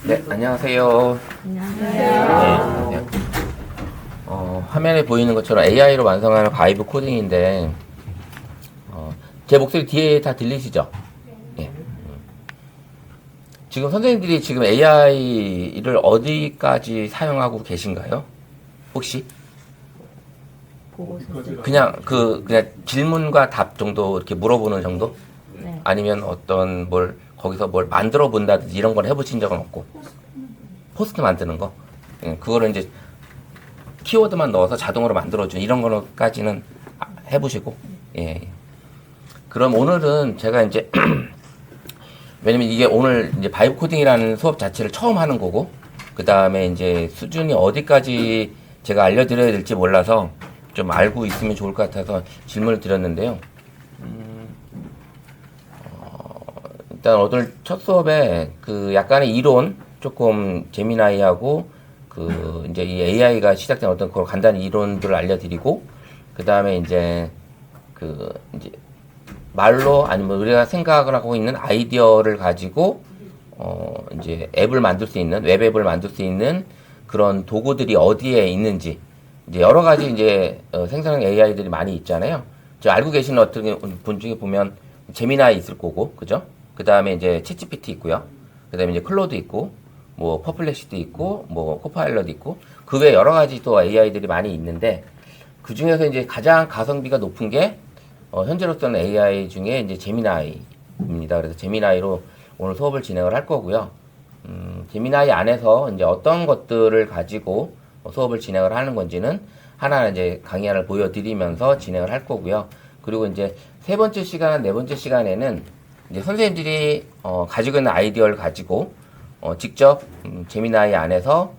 네, 안녕하세요. 안녕하세요. 네, 화면에 보이는 것처럼 AI로 완성하는 바이브 코딩인데, 제 목소리 뒤에 다 들리시죠? 예. 지금 선생님들이 지금 AI를 어디까지 사용하고 계신가요? 혹시? 그냥 질문과 답 정도 이렇게 물어보는 정도? 네. 아니면 어떤 거기서 뭘 만들어 본다든지 이런 걸 해보신 적은 없고? 포스트 만드는 거? 예, 그거를 이제 키워드만 넣어서 자동으로 만들어주는 이런 거까지는 해보시고, 예. 그럼 오늘은 제가 이제, 왜냐면 이게 오늘 이제 바이브 코딩이라는 수업 자체를 처음 하는 거고, 그 다음에 이제 수준이 어디까지 제가 알려드려야 될지 몰라서 좀 알고 있으면 좋을 것 같아서 질문을 드렸는데요. 일단 오늘 첫 수업에 그 약간의 이론, 조금 제미나이하고 그 이제 이 AI가 시작된 어떤 그런 간단한 이론들을 알려드리고, 그 다음에 이제 이제 말로 아니면 우리가 생각을 하고 있는 아이디어를 가지고 이제 앱을 만들 수 있는 웹 앱을 만들 수 있는 그런 도구들이 어디에 있는지 이제 여러 가지 이제 생성형 AI들이 많이 있잖아요. 저 알고 계시는 어떤 분 중에 보면 제미나이 있을 거고, 그죠? 그 다음에 이제 챗GPT 있고요. 그 다음에 이제 클로드 있고, 뭐 퍼플렉시도 있고, 뭐 코파일럿 있고, 그 외에 여러 가지 또 AI들이 많이 있는데 그 중에서 이제 가장 가성비가 높은 게 현재로서는 AI 중에 이제 제미나이입니다. 그래서 제미나이로 오늘 수업을 진행을 할 거고요. 제미나이 안에서 이제 어떤 것들을 가지고 수업을 진행을 하는 건지는 하나 이제 강의 하나를 보여드리면서 진행을 할 거고요. 그리고 이제 세 번째 시간, 네 번째 시간에는 이제 선생님들이 가지고 있는 아이디어를 가지고 직접 제미나이 안에서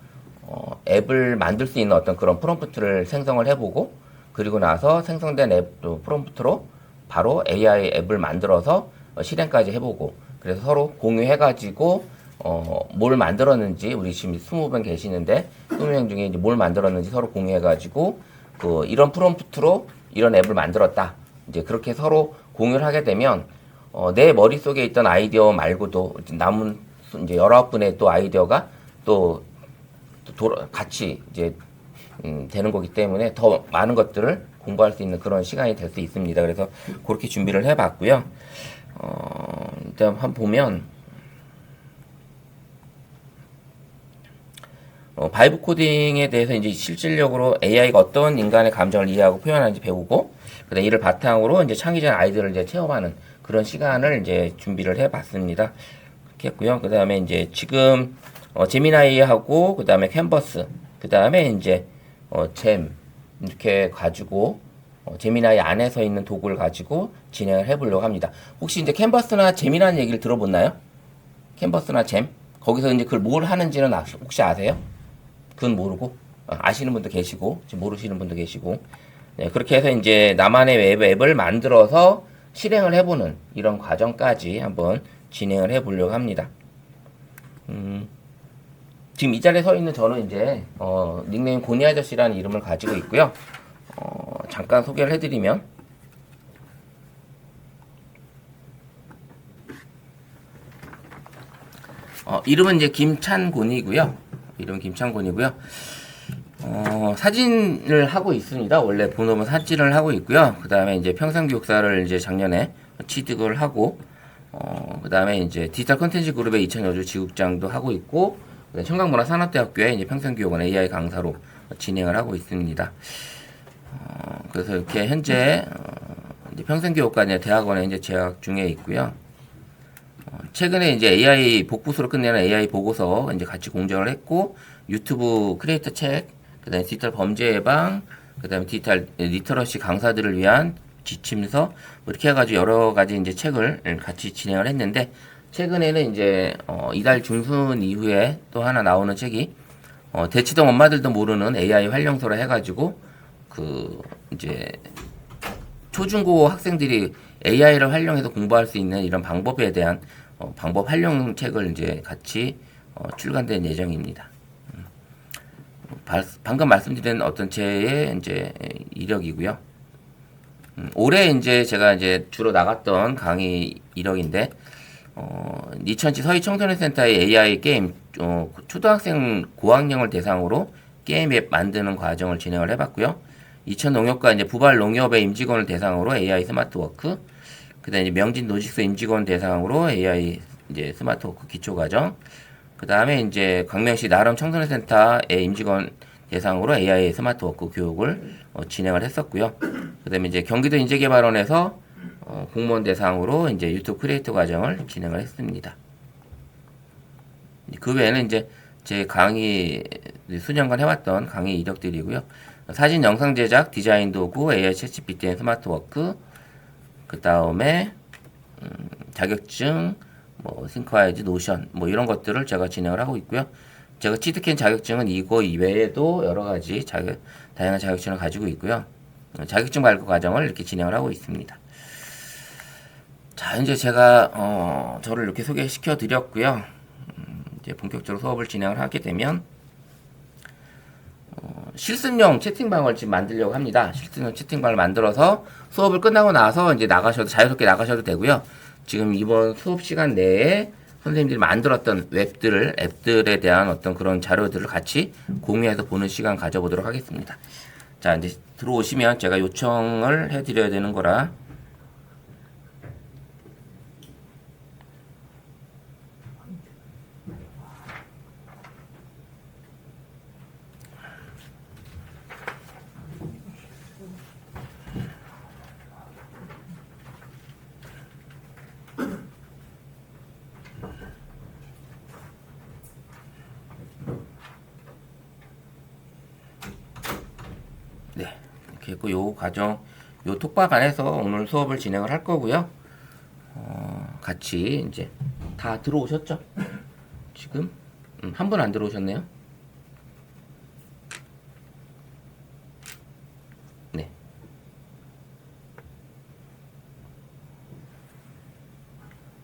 앱을 만들 수 있는 어떤 그런 프롬프트를 생성을 해보고, 그리고 나서 생성된 앱 프롬프트로 바로 AI 앱을 만들어서 실행까지 해보고, 그래서 서로 공유해가지고 뭘 만들었는지, 우리 지금 20명 계시는데 20명 중에 이제 뭘 만들었는지 서로 공유해가지고 이런 프롬프트로 이런 앱을 만들었다. 이제 그렇게 서로 공유를 하게 되면 내 머릿속에 있던 아이디어 말고도 남은 이제 19분의 또 아이디어가 또 같이 이제 되는 거기 때문에 더 많은 것들을 공부할 수 있는 그런 시간이 될 수 있습니다. 그래서 그렇게 준비를 해봤고요. 일단 한번 보면 바이브 코딩에 대해서 이제 실질적으로 AI가 어떤 인간의 감정을 이해하고 표현하는지 배우고, 그다음 이를 바탕으로 이제 창의적인 아이디어를 이제 체험하는 그런 시간을 이제 준비를 해봤습니다. 그렇게 했고요. 그 다음에 이제 지금 제미나이하고 그 다음에 캔버스, 그 다음에 이제 잼 이렇게 가지고 제미나이 안에서 있는 도구를 가지고 진행을 해보려고 합니다. 혹시 이제 캔버스나 잼이라는 얘기를 들어봤나요? 캔버스나 잼? 거기서 이제 그걸 뭘 하는지는 혹시 아세요? 그건 모르고 아시는 분도 계시고 지금 모르시는 분도 계시고, 네, 그렇게 해서 이제 나만의 웹 앱을 만들어서 실행을 해보는 이런 과정까지 한번 진행을 해보려고 합니다. 지금 이 자리에 서 있는 저는 이제 닉네임 고니 아저씨라는 이름을 가지고 있고요. 잠깐 소개를 해드리면 이름은 이제 김찬곤이고요. 이름은 김찬곤이고요. 사진을 하고 있습니다. 원래 본업은 사진을 하고 있고요. 그 다음에 이제 평생교육사를 이제 작년에 취득을 하고, 그 다음에 이제 디지털 컨텐츠 그룹의 2000여주 지국장도 하고 있고, 청강문화산업대학교에 이제 평생교육원 AI 강사로 진행을 하고 있습니다. 그래서 이렇게 현재 이제 평생교육과 대학원에 이제 재학 중에 있고요. 최근에 이제 AI 복부수로 끝내는 AI 보고서 이제 같이 공정을 했고, 유튜브 크리에이터 책, 그다음에 디지털 범죄 예방, 그다음에 디지털 리터러시 강사들을 위한 지침서, 뭐 이렇게 해가지고 여러 가지 이제 책을 같이 진행을 했는데, 최근에는 이제 이달 중순 이후에 또 하나 나오는 책이 대치동 엄마들도 모르는 AI 활용서로 해가지고 이제 초중고 학생들이 AI를 활용해서 공부할 수 있는 이런 방법에 대한 방법 활용 책을 이제 같이 출간된 예정입니다. 방금 말씀드린 어떤 제의 이제 이력이고요. 올해 이제 제가 이제 주로 나갔던 강의 이력인데, 2000지 서희 청소년 센터의 AI 게임, 초등학생 고학년을 대상으로 게임 앱 만드는 과정을 진행을 해봤고요. 2000 농협과 이제 부발 농협의 임직원을 대상으로 AI 스마트워크, 그다음에 이제 명진 노직소 임직원 대상으로 AI 이제 스마트워크 기초 과정, 그다음에 이제 광명시 나름 청소년 센터의 임직원 대상으로 AI 스마트워크 교육을 진행을 했었고요. 그다음에 이제 경기도 인재개발원에서 공무원 대상으로 이제 유튜브 크리에이터 과정을 진행을 했습니다. 그 외에는 이제 제 강의 수년간 해왔던 강의 이력들이고요. 사진 영상 제작, 디자인 도구, AI 챗GPT 스마트워크, 그 다음에 자격증, 뭐 싱크와이즈, 노션, 뭐 이런 것들을 제가 진행을 하고 있고요. 제가 취득한 자격증은 이거 이외에도 여러 가지 다양한 자격증을 가지고 있고요. 자격증 발급 과정을 이렇게 진행을 하고 있습니다. 자, 이제 제가 저를 이렇게 소개시켜 드렸고요. 이제 본격적으로 수업을 진행을 하게 되면 실습용 채팅방을 지금 만들려고 합니다. 실습용 채팅방을 만들어서 수업을 끝나고 나서 이제 자유롭게 나가셔도 되고요. 지금 이번 수업 시간 내에 선생님들이 만들었던 앱들에 대한 어떤 그런 자료들을 같이 공유해서 보는 시간 가져보도록 하겠습니다. 자, 이제 들어오시면 제가 요청을 해드려야 되는 거라. 네, 이렇게 했고 요 과정, 요 톡방 안에서 오늘 수업을 진행을 할 거고요. 같이 이제 다 들어오셨죠? 지금 한 분 안 들어오셨네요. 네.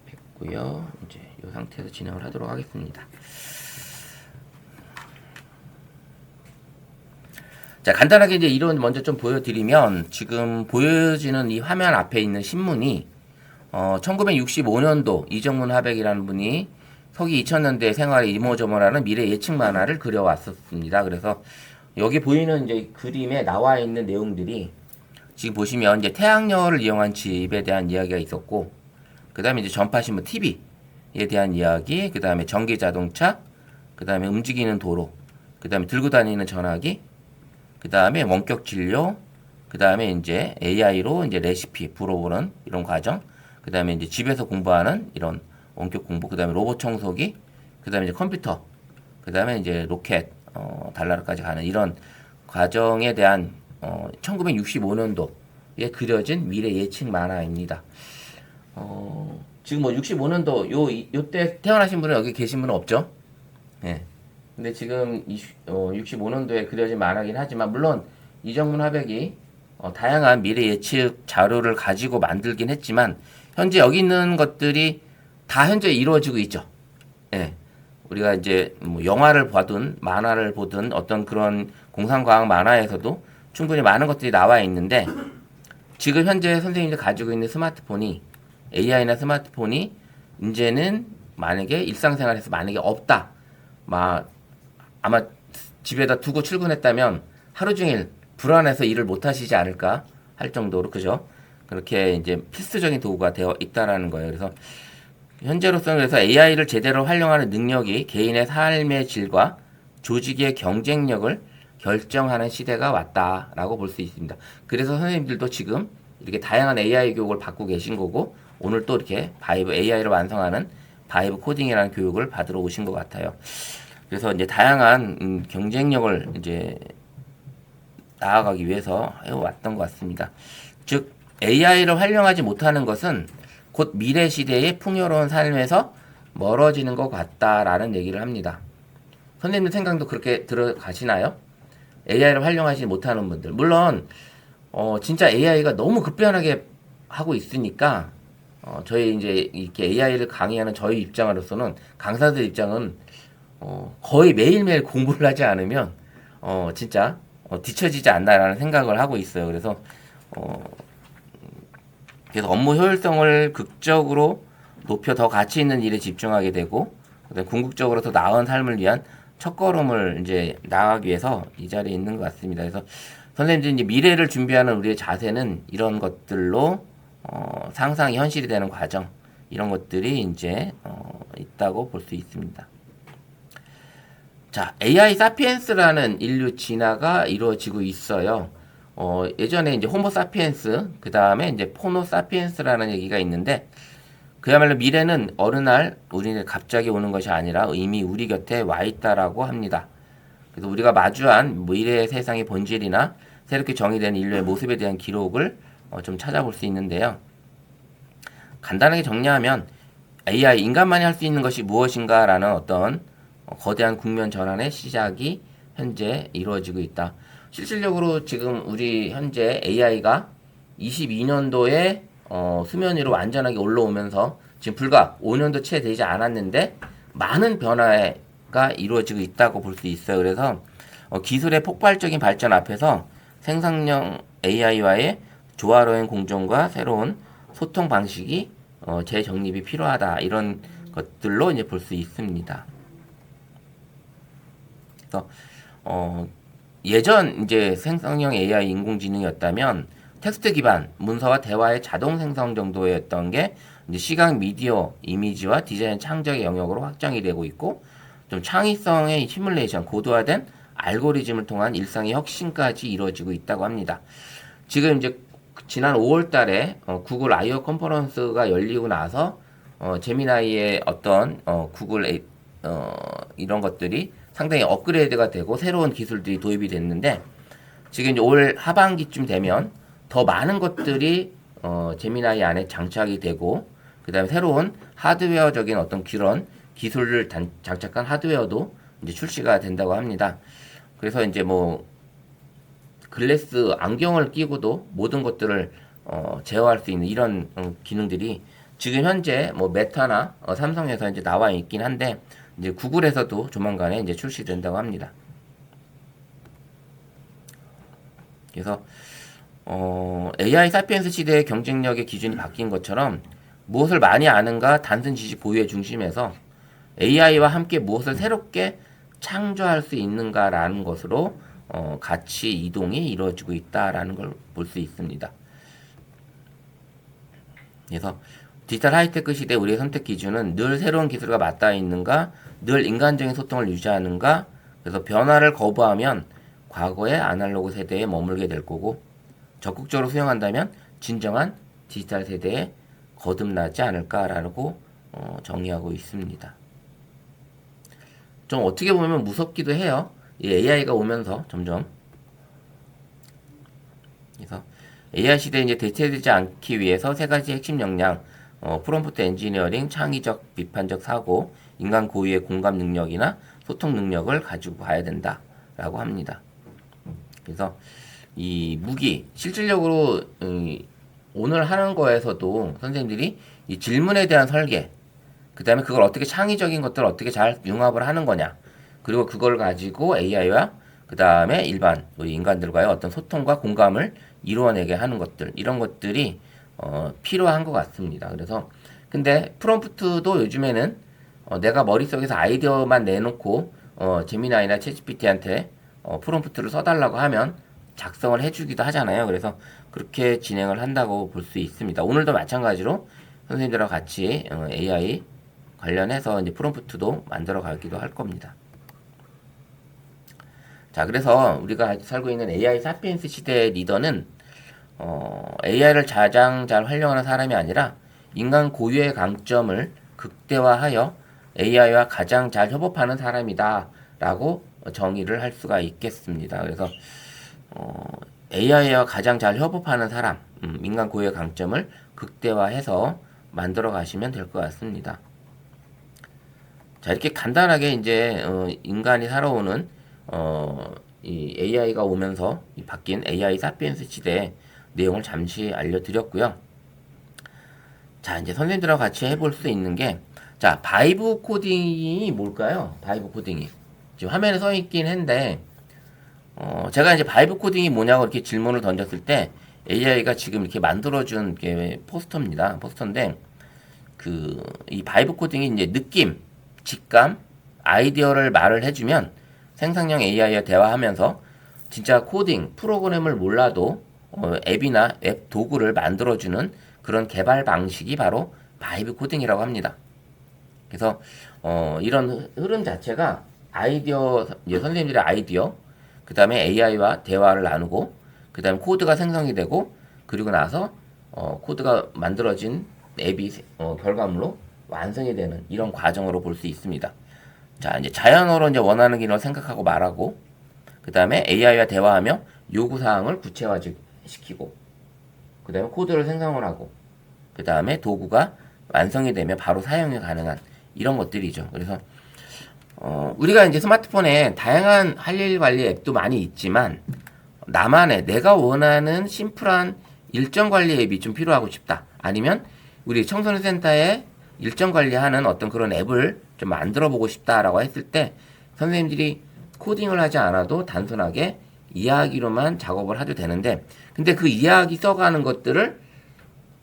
됐고요. 이제 이 상태에서 진행을 하도록 하겠습니다. 자, 간단하게 이제 이론 먼저 좀 보여드리면, 지금 보여지는 이 화면 앞에 있는 신문이 1965년도 이정문 화백이라는 분이 서기 2000년대 생활의 이모저모라는 미래 예측 만화를 그려왔었습니다. 그래서 여기 보이는 이제 그림에 나와 있는 내용들이 지금 보시면 이제 태양열을 이용한 집에 대한 이야기가 있었고, 그 다음에 이제 전파신문 TV에 대한 이야기, 그 다음에 전기 자동차, 그 다음에 움직이는 도로, 그 다음에 들고 다니는 전화기, 그 다음에 원격 진료, 그 다음에 이제 AI로 이제 레시피 불어보는 이런 과정, 그 다음에 이제 집에서 공부하는 이런 원격 공부, 그 다음에 로봇 청소기, 그 다음에 이제 컴퓨터, 그 다음에 이제 로켓, 달나라까지 가는 이런 과정에 대한 1965년도에 그려진 미래 예측 만화입니다. 지금 뭐 65년도 요때 태어나신 분은 여기 계신 분은 없죠? 예. 근데 지금 65년도에 그려진 만화긴 하지만 물론 이정문 화백이 다양한 미래 예측 자료를 가지고 만들긴 했지만 현재 여기 있는 것들이 다 현재 이루어지고 있죠. 예. 우리가 이제 뭐 영화를 보든 만화를 보든 어떤 그런 공상과학 만화에서도 충분히 많은 것들이 나와 있는데 지금 현재 선생님들 가지고 있는 스마트폰이 AI나 스마트폰이 이제는 만약에 일상생활에서 만약에 없다. 아마 집에다 두고 출근했다면 하루 종일 불안해서 일을 못 하시지 않을까 할 정도로, 그죠? 그렇게 이제 필수적인 도구가 되어 있다라는 거예요. 그래서 현재로서는 그래서 AI를 제대로 활용하는 능력이 개인의 삶의 질과 조직의 경쟁력을 결정하는 시대가 왔다라고 볼 수 있습니다. 그래서 선생님들도 지금 이렇게 다양한 AI 교육을 받고 계신 거고, 오늘 또 이렇게 AI를 완성하는 바이브 코딩이라는 교육을 받으러 오신 것 같아요. 그래서 이제 다양한 경쟁력을 이제 나아가기 위해서 해왔던 것 같습니다. 즉 AI를 활용하지 못하는 것은 곧 미래 시대의 풍요로운 삶에서 멀어지는 것 같다라는 얘기를 합니다. 선생님 생각도 그렇게 들어가시나요? AI를 활용하지 못하는 분들, 물론 진짜 AI가 너무 급변하게 하고 있으니까 저희 이제 이렇게 AI를 강의하는 저희 입장으로서는, 강사들 입장은 거의 매일매일 공부를 하지 않으면 진짜 뒤처지지 않나라는 생각을 하고 있어요. 그래서 그래서 업무 효율성을 극적으로 높여 더 가치 있는 일에 집중하게 되고, 그다음에 궁극적으로 더 나은 삶을 위한 첫걸음을 이제 나가기 위해서 이 자리에 있는 것 같습니다. 그래서 선생님들이 이제 미래를 준비하는 우리의 자세는 이런 것들로 상상이 현실이 되는 과정, 이런 것들이 이제 있다고 볼 수 있습니다. 자, AI 사피엔스라는 인류 진화가 이루어지고 있어요. 예전에 이제 호모 사피엔스, 그 다음에 이제 포노 사피엔스라는 얘기가 있는데, 그야말로 미래는 어느 날 우리는 갑자기 오는 것이 아니라 이미 우리 곁에 와 있다라고 합니다. 그래서 우리가 마주한 미래의 세상의 본질이나 새롭게 정의된 인류의 모습에 대한 기록을 좀 찾아볼 수 있는데요. 간단하게 정리하면 AI, 인간만이 할 수 있는 것이 무엇인가라는 어떤 거대한 국면 전환의 시작이 현재 이루어지고 있다. 실질적으로 지금 우리 현재 AI가 22년도에 수면 위로 완전하게 올라오면서 지금 불과 5년도 채 되지 않았는데 많은 변화가 이루어지고 있다고 볼 수 있어요. 그래서 기술의 폭발적인 발전 앞에서 생성형 AI와의 조화로운 공존과 새로운 소통 방식이 재정립이 필요하다. 이런 것들로 이제 볼 수 있습니다. 그래서 예전 이제 생성형 AI 인공지능이었다면 텍스트 기반 문서와 대화의 자동 생성 정도였던 게 이제 시각, 미디어, 이미지와 디자인 창작의 영역으로 확장이 되고 있고, 좀 창의성의 시뮬레이션, 고도화된 알고리즘을 통한 일상의 혁신까지 이루어지고 있다고 합니다. 지금 이제 지난 5월 달에 구글 I/O 컨퍼런스가 열리고 나서 제미나이의 어떤 구글 이런 것들이 상당히 업그레이드가 되고 새로운 기술들이 도입이 됐는데, 지금 이제 올 하반기쯤 되면 더 많은 것들이 제미나이 안에 장착이 되고, 그 다음에 새로운 하드웨어적인 어떤 그런 기술을 장착한 하드웨어도 이제 출시가 된다고 합니다. 그래서 이제 뭐 글래스 안경을 끼고도 모든 것들을 제어할 수 있는 이런 기능들이 지금 현재 뭐 메타나 삼성에서 이제 나와 있긴 한데, 이제 구글에서도 조만간에 이제 출시된다고 합니다. 그래서 AI 사피엔스 시대의 경쟁력의 기준이 바뀐 것처럼 무엇을 많이 아는가 단순 지식 보유의 중심에서 AI와 함께 무엇을 새롭게 창조할 수 있는가라는 것으로 가치 이동이 이루어지고 있다라는 걸 볼 수 있습니다. 그래서 디지털 하이테크 시대 우리의 선택 기준은 늘 새로운 기술과 맞닿아 있는가, 늘 인간적인 소통을 유지하는가. 그래서 변화를 거부하면 과거의 아날로그 세대에 머물게 될 거고, 적극적으로 수용한다면 진정한 디지털 세대에 거듭나지 않을까라고 정의하고 있습니다. 좀 어떻게 보면 무섭기도 해요. 이 AI가 오면서 점점. 그래서 AI 시대에 이제 대체되지 않기 위해서 세 가지 핵심 역량, 프롬프트 엔지니어링, 창의적 비판적 사고, 인간 고유의 공감 능력이나 소통 능력을 가지고 가야 된다라고 합니다. 그래서 이 무기, 실질적으로 오늘 하는 거에서도 선생님들이 이 질문에 대한 설계, 그 다음에 그걸 어떻게 창의적인 것들을 어떻게 잘 융합을 하는 거냐, 그리고 그걸 가지고 AI와 그 다음에 일반 우리 인간들과의 어떤 소통과 공감을 이루어내게 하는 것들, 이런 것들이 필요한 것 같습니다. 그래서 근데 프롬프트도 요즘에는 내가 머릿속에서 아이디어만 내놓고 제미나이나 챗GPT한테 프롬프트를 써달라고 하면 작성을 해주기도 하잖아요. 그래서 그렇게 진행을 한다고 볼 수 있습니다. 오늘도 마찬가지로 선생님들하고 같이 AI 관련해서 이제 프롬프트도 만들어 가기도 할 겁니다. 자, 그래서 우리가 살고 있는 AI 사피엔스 시대의 리더는 AI를 가장 잘 활용하는 사람이 아니라 인간 고유의 강점을 극대화하여 AI와 가장 잘 협업하는 사람이다 라고 정의를 할 수가 있겠습니다. 그래서 AI와 가장 잘 협업하는 사람, 인간 고유의 강점을 극대화해서 만들어 가시면 될 것 같습니다. 자, 이렇게 간단하게 이제 인간이 살아오는 이 AI가 오면서 이 바뀐 AI 사피엔스 시대의 내용을 잠시 알려드렸고요. 자, 이제 선생님들하고 같이 해볼 수 있는 게, 자, 바이브 코딩이 뭘까요? 바이브 코딩이 지금 화면에 써 있긴 한데, 제가 이제 바이브 코딩이 뭐냐고 이렇게 질문을 던졌을 때 AI가 지금 이렇게 만들어준 게 포스터입니다. 포스터인데 이 바이브 코딩이 이제 느낌, 직감, 아이디어를 말을 해주면 생성형 AI와 대화하면서 진짜 코딩, 프로그램을 몰라도 앱이나 앱 도구를 만들어주는 그런 개발 방식이 바로 바이브 코딩이라고 합니다. 그래서 이런 흐름 자체가 아이디어, 이제 선생님들의 아이디어, 그 다음에 AI와 대화를 나누고, 그 다음에 코드가 생성이 되고, 그리고 나서 코드가 만들어진 앱이 결과물로 완성이 되는 이런 과정으로 볼 수 있습니다. 자, 이제 자연어로 이제 원하는 기능을 생각하고 말하고, 그 다음에 AI와 대화하며 요구사항을 구체화시키고, 그 다음에 코드를 생성을 하고, 그 다음에 도구가 완성이 되면 바로 사용이 가능한 이런 것들이죠. 그래서 우리가 이제 스마트폰에 다양한 할 일 관리 앱도 많이 있지만 나만의 내가 원하는 심플한 일정 관리 앱이 좀 필요하고 싶다. 아니면 우리 청소년 센터에 일정 관리하는 어떤 그런 앱을 좀 만들어 보고 싶다라고 했을 때 선생님들이 코딩을 하지 않아도 단순하게 이야기로만 작업을 해도 되는데 근데 그 이야기 써가는 것들을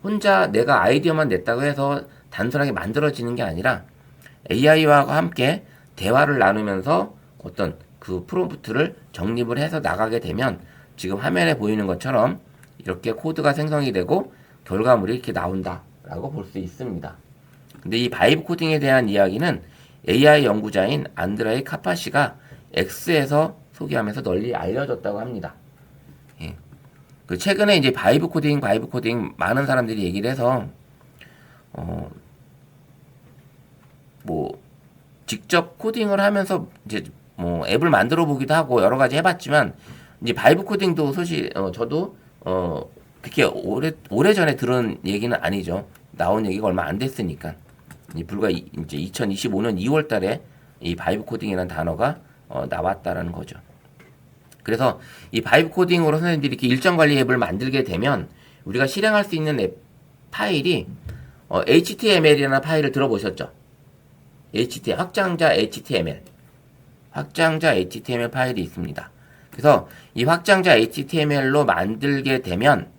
혼자 내가 아이디어만 냈다고 해서 단순하게 만들어지는 게 아니라 AI와 함께 대화를 나누면서 어떤 그 프롬프트를 정립을 해서 나가게 되면 지금 화면에 보이는 것처럼 이렇게 코드가 생성이 되고 결과물이 이렇게 나온다라고 볼 수 있습니다. 근데 이 바이브 코딩에 대한 이야기는 AI 연구자인 안드레이 카파시가 X에서 소개하면서 널리 알려졌다고 합니다. 예. 그 최근에 이제 바이브 코딩 많은 사람들이 얘기를 해서 뭐 직접 코딩을 하면서 이제 뭐 앱을 만들어 보기도 하고 여러 가지 해봤지만 이제 바이브 코딩도 사실 저도 그렇게 오래 전에 들은 얘기는 아니죠. 나온 얘기가 얼마 안 됐으니까 불과 이제 2025년 2월달에 이 바이브 코딩이라는 단어가 나왔다라는 거죠. 그래서 이 바이브 코딩으로 선생님들이 이렇게 일정 관리 앱을 만들게 되면 우리가 실행할 수 있는 앱 파일이 HTML이라는 파일을 들어보셨죠? 확장자 HTML 파일이 있습니다. 그래서 이 확장자 HTML로 만들게 되면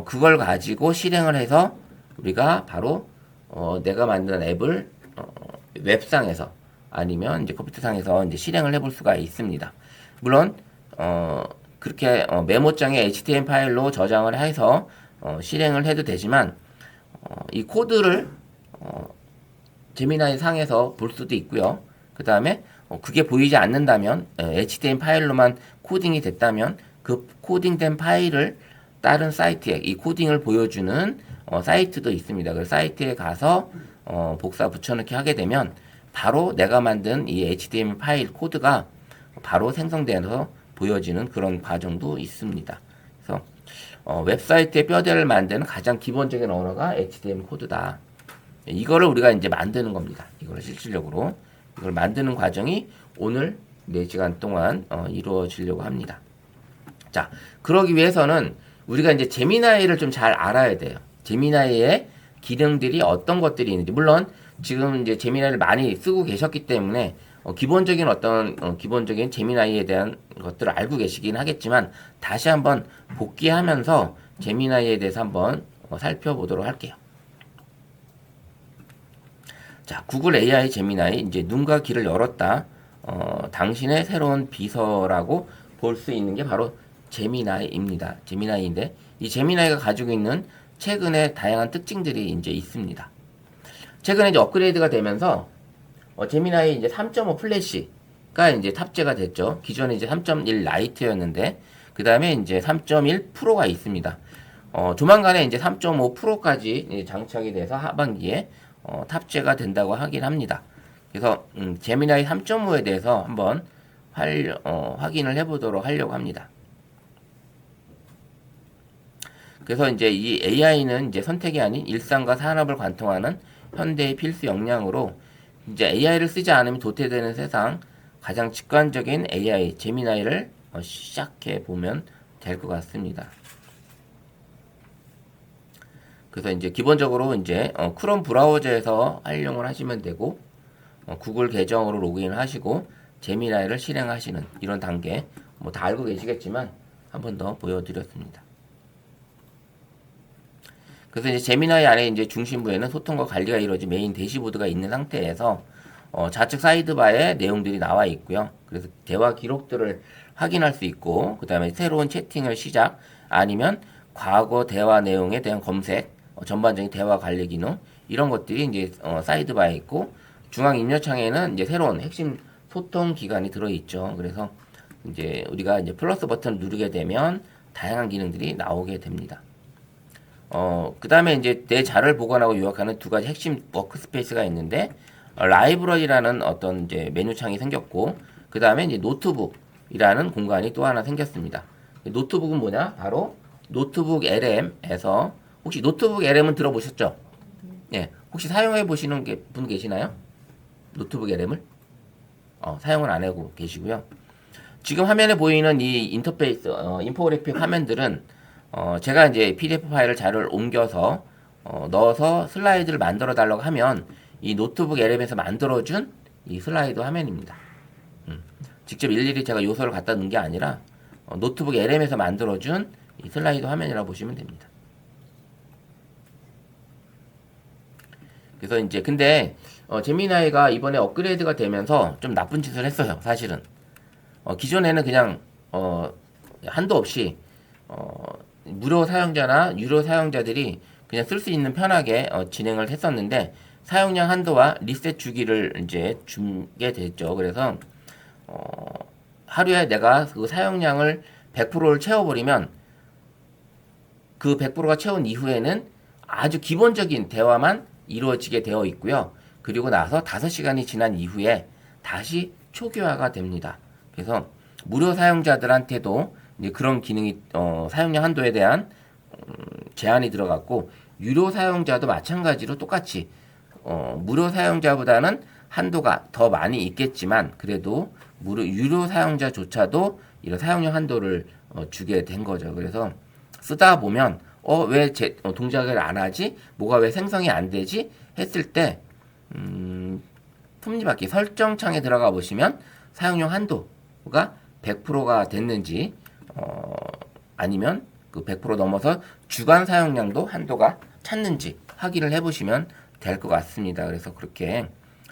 그걸 가지고 실행을 해서 우리가 바로 내가 만든 앱을 웹상에서 아니면 이제 컴퓨터상에서 이제 실행을 해볼 수가 있습니다. 물론 그렇게 메모장에 HTML 파일로 저장을 해서 실행을 해도 되지만 이 코드를 제미나이 상에서 볼 수도 있고요. 그 다음에 그게 보이지 않는다면 HTML 파일로만 코딩이 됐다면 그 코딩된 파일을 다른 사이트에 이 코딩을 보여주는 사이트도 있습니다. 그 사이트에 가서 복사 붙여넣기 하게 되면 바로 내가 만든 이 HTML 파일 코드가 바로 생성되어서 보여지는 그런 과정도 있습니다. 그래서 웹사이트의 뼈대를 만드는 가장 기본적인 언어가 HTML 코드다. 이거를 우리가 이제 만드는 겁니다. 이걸 실질적으로 이걸 만드는 과정이 오늘 4시간 동안 이루어지려고 합니다. 자, 그러기 위해서는 우리가 이제 제미나이를 좀 잘 알아야 돼요. 제미나이의 기능들이 어떤 것들이 있는지. 물론 지금 이제 제미나이를 많이 쓰고 계셨기 때문에 기본적인 기본적인 제미나이에 대한 것들을 알고 계시긴 하겠지만 다시 한번 복귀하면서 제미나이에 대해서 한번 살펴보도록 할게요. 자, 구글 AI 제미나이 이제 눈과 귀를 열었다. 당신의 새로운 비서라고 볼 수 있는 게 바로 제미나이입니다. 제미나이인데 이 제미나이가 가지고 있는 최근에 다양한 특징들이 이제 있습니다. 최근에 이제 업그레이드가 되면서 제미나이 이제 3.5 플래시가 이제 탑재가 됐죠. 기존에 이제 3.1 라이트였는데 그 다음에 이제 3.1 프로가 있습니다. 조만간에 이제 3.5 프로까지 이제 장착이 돼서 하반기에 탑재가 된다고 하긴 합니다. 그래서 제미나이 3.5에 대해서 한번 확인을 해보도록 하려고 합니다. 그래서 이제 이 AI는 이제 선택이 아닌 일상과 산업을 관통하는 현대의 필수 역량으로 이제 AI를 쓰지 않으면 도태되는 세상 가장 직관적인 AI 제미나이를 시작해 보면 될 것 같습니다. 그래서 이제 기본적으로 이제 크롬 브라우저에서 활용을 하시면 되고 구글 계정으로 로그인을 하시고 제미나이를 실행하시는 이런 단계 뭐 다 알고 계시겠지만 한 번 더 보여드렸습니다. 그래서 이제 제미나이 안에 이제 중심부에는 소통과 관리가 이루어진 메인 대시보드가 있는 상태에서 좌측 사이드바에 내용들이 나와 있고요. 그래서 대화 기록들을 확인할 수 있고, 그 다음에 새로운 채팅을 시작, 아니면 과거 대화 내용에 대한 검색, 전반적인 대화 관리 기능, 이런 것들이 이제 사이드바에 있고, 중앙 입력창에는 이제 새로운 핵심 소통 기관이 들어있죠. 그래서 이제 우리가 이제 플러스 버튼을 누르게 되면 다양한 기능들이 나오게 됩니다. 그 다음에 이제 내 자료를 보관하고 요약하는 두 가지 핵심 워크스페이스가 있는데, 라이브러리라는 어떤 이제 메뉴창이 생겼고, 그 다음에 이제 노트북이라는 공간이 또 하나 생겼습니다. 노트북은 뭐냐? 바로 노트북 LM에서, 혹시 노트북 LM은 들어보셨죠? 예, 혹시 사용해 보시는 분 계시나요? 노트북 LM을? 사용을 안 하고 계시고요. 지금 화면에 보이는 이 인터페이스, 인포그래픽 화면들은 제가 이제 PDF 파일을 자료를 옮겨서 넣어서 슬라이드를 만들어 달라고 하면 이 노트북 LM에서 만들어준 이 슬라이드 화면입니다. 직접 일일이 제가 요소를 갖다 넣은 게 아니라 노트북 LM에서 만들어준 이 슬라이드 화면이라고 보시면 됩니다. 그래서 이제 근데 제미나이가 이번에 업그레이드가 되면서 좀 나쁜 짓을 했어요. 사실은 기존에는 그냥 한도 없이 무료 사용자나 유료 사용자들이 그냥 쓸 수 있는 편하게 진행을 했었는데, 사용량 한도와 리셋 주기를 이제 주게 됐죠. 그래서 하루에 내가 그 사용량을 100%를 채워버리면 그 100%가 채운 이후에는 아주 기본적인 대화만 이루어지게 되어 있고요. 그리고 나서 5시간이 지난 이후에 다시 초기화가 됩니다. 그래서 무료 사용자들한테도 이제 그런 기능이 사용량 한도에 대한 제한이 들어갔고, 유료 사용자도 마찬가지로 똑같이 무료 사용자보다는 한도가 더 많이 있겠지만, 그래도 유료 사용자조차도 이런 사용량 한도를 주게 된 거죠. 그래서 쓰다 보면 왜 동작을 안 하지? 뭐가 왜 생성이 안 되지? 했을 때 톱니바퀴 설정창에 들어가 보시면 사용량 한도가 100%가 됐는지 아니면 그 100% 넘어서 주간 사용량도 한도가 찼는지 확인을 해보시면 될 것 같습니다. 그래서 그렇게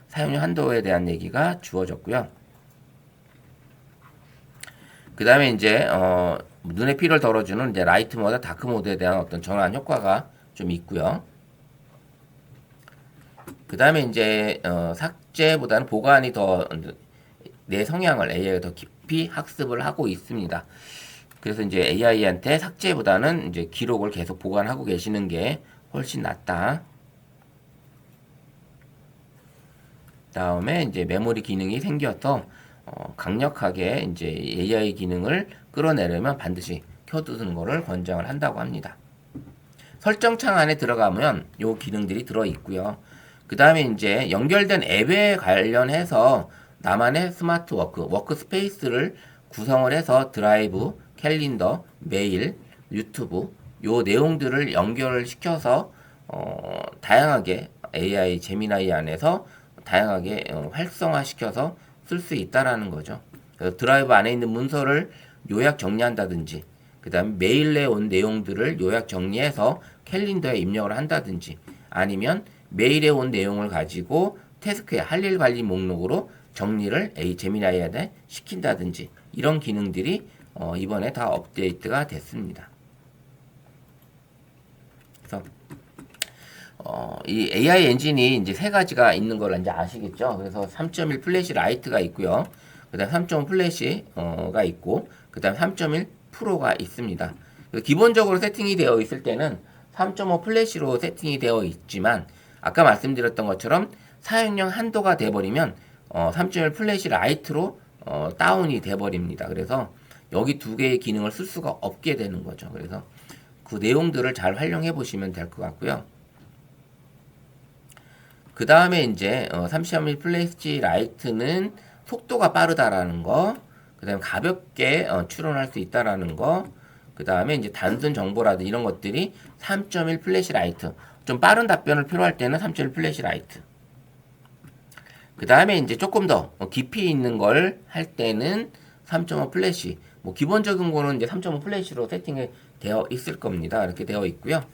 사용량 한도에 대한 얘기가 주어졌고요. 그 다음에 이제 눈의 피를 덜어주는 이제 라이트 모드, 다크 모드에 대한 어떤 전환 효과가 좀 있고요. 그 다음에 이제 삭제보다는 보관이 더 내 성향을 AI가 더 깊이 학습을 하고 있습니다. 그래서 이제 AI한테 삭제보다는 이제 기록을 계속 보관하고 계시는 게 훨씬 낫다. 다음에 이제 메모리 기능이 생겨서 강력하게 이제 AI 기능을 끌어내려면 반드시 켜두는 것을 권장을 한다고 합니다. 설정창 안에 들어가면 요 기능들이 들어 있고요. 그 다음에 이제 연결된 앱에 관련해서 나만의 스마트 워크스페이스를 구성을 해서 드라이브, 캘린더, 메일, 유튜브 요 내용들을 연결을 시켜서 다양하게 AI 제미나이 안에서 다양하게 활성화시켜서 쓸 수 있다라는 거죠. 그래서 드라이브 안에 있는 문서를 요약 정리한다든지, 그 다음에 메일에 온 내용들을 요약 정리해서 캘린더에 입력을 한다든지, 아니면 메일에 온 내용을 가지고 태스크의 할 일 관리 목록으로 정리를 제미나이에 시킨다든지, 이런 기능들이 이번에 다 업데이트가 됐습니다. 그래서 이 AI 엔진이 이제 세 가지가 있는 걸 이제 아시겠죠? 그래서 3.1 플래시 라이트가 있고요. 그 다음 3.5 플래시가 있고, 그 다음 3.1 프로가 있습니다. 기본적으로 세팅이 되어 있을 때는 3.5 플래시로 세팅이 되어 있지만, 아까 말씀드렸던 것처럼 사용량 한도가 돼버리면 3.1 플래시 라이트로 다운이 돼버립니다. 그래서 여기 두 개의 기능을 쓸 수가 없게 되는 거죠. 그래서 그 내용들을 잘 활용해 보시면 될 것 같고요. 그 다음에 이제 3.1 플래시 라이트는 속도가 빠르다라는 거, 그 다음에 가볍게 추론할 수 있다라는 거, 그 다음에 이제 단순 정보라든 이런 것들이 3.1 플래시 라이트, 좀 빠른 답변을 필요할 때는 3.1 플래시 라이트. 그 다음에 이제 조금 더 깊이 있는 걸 할 때는 3.5 플래시. 뭐 기본적인 거는 이제 3.5 플래시로 세팅이 되어 있을 겁니다. 이렇게 되어 있고요.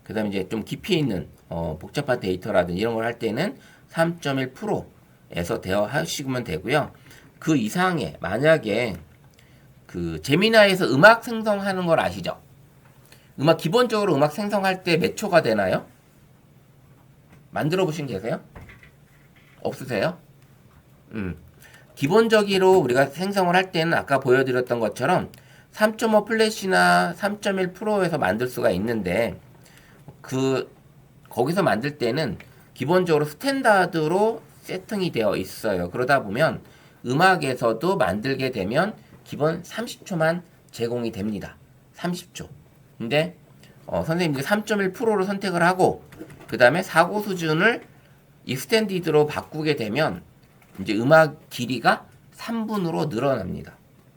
그 다음에 이제 좀 깊이 있는 복잡한 데이터라든지 이런 걸 할 때는 3.1%에서 대여하시면 되고요. 그 이상의 만약에 그 제미나이에서 음악 생성하는 걸 아시죠? 기본적으로 음악 생성할 때 몇 초가 되나요? 만들어 보신 계세요? 없으세요? 기본적으로 우리가 생성을 할 때는 아까 보여드렸던 것처럼 3.5 플래시나 3.1%에서 만들 수가 있는데 거기서 만들 때는 기본적으로 스탠다드로 세팅이 되어 있어요. 그러다 보면 음악에서도 만들게 되면 기본 30초만 제공이 됩니다. 30초. 근데 선생님들이 3.1%로 선택을 하고 그 다음에 사고 수준을 이 스탠디드로 바꾸게 되면 이제 음악 길이가 3분으로 늘어납니다.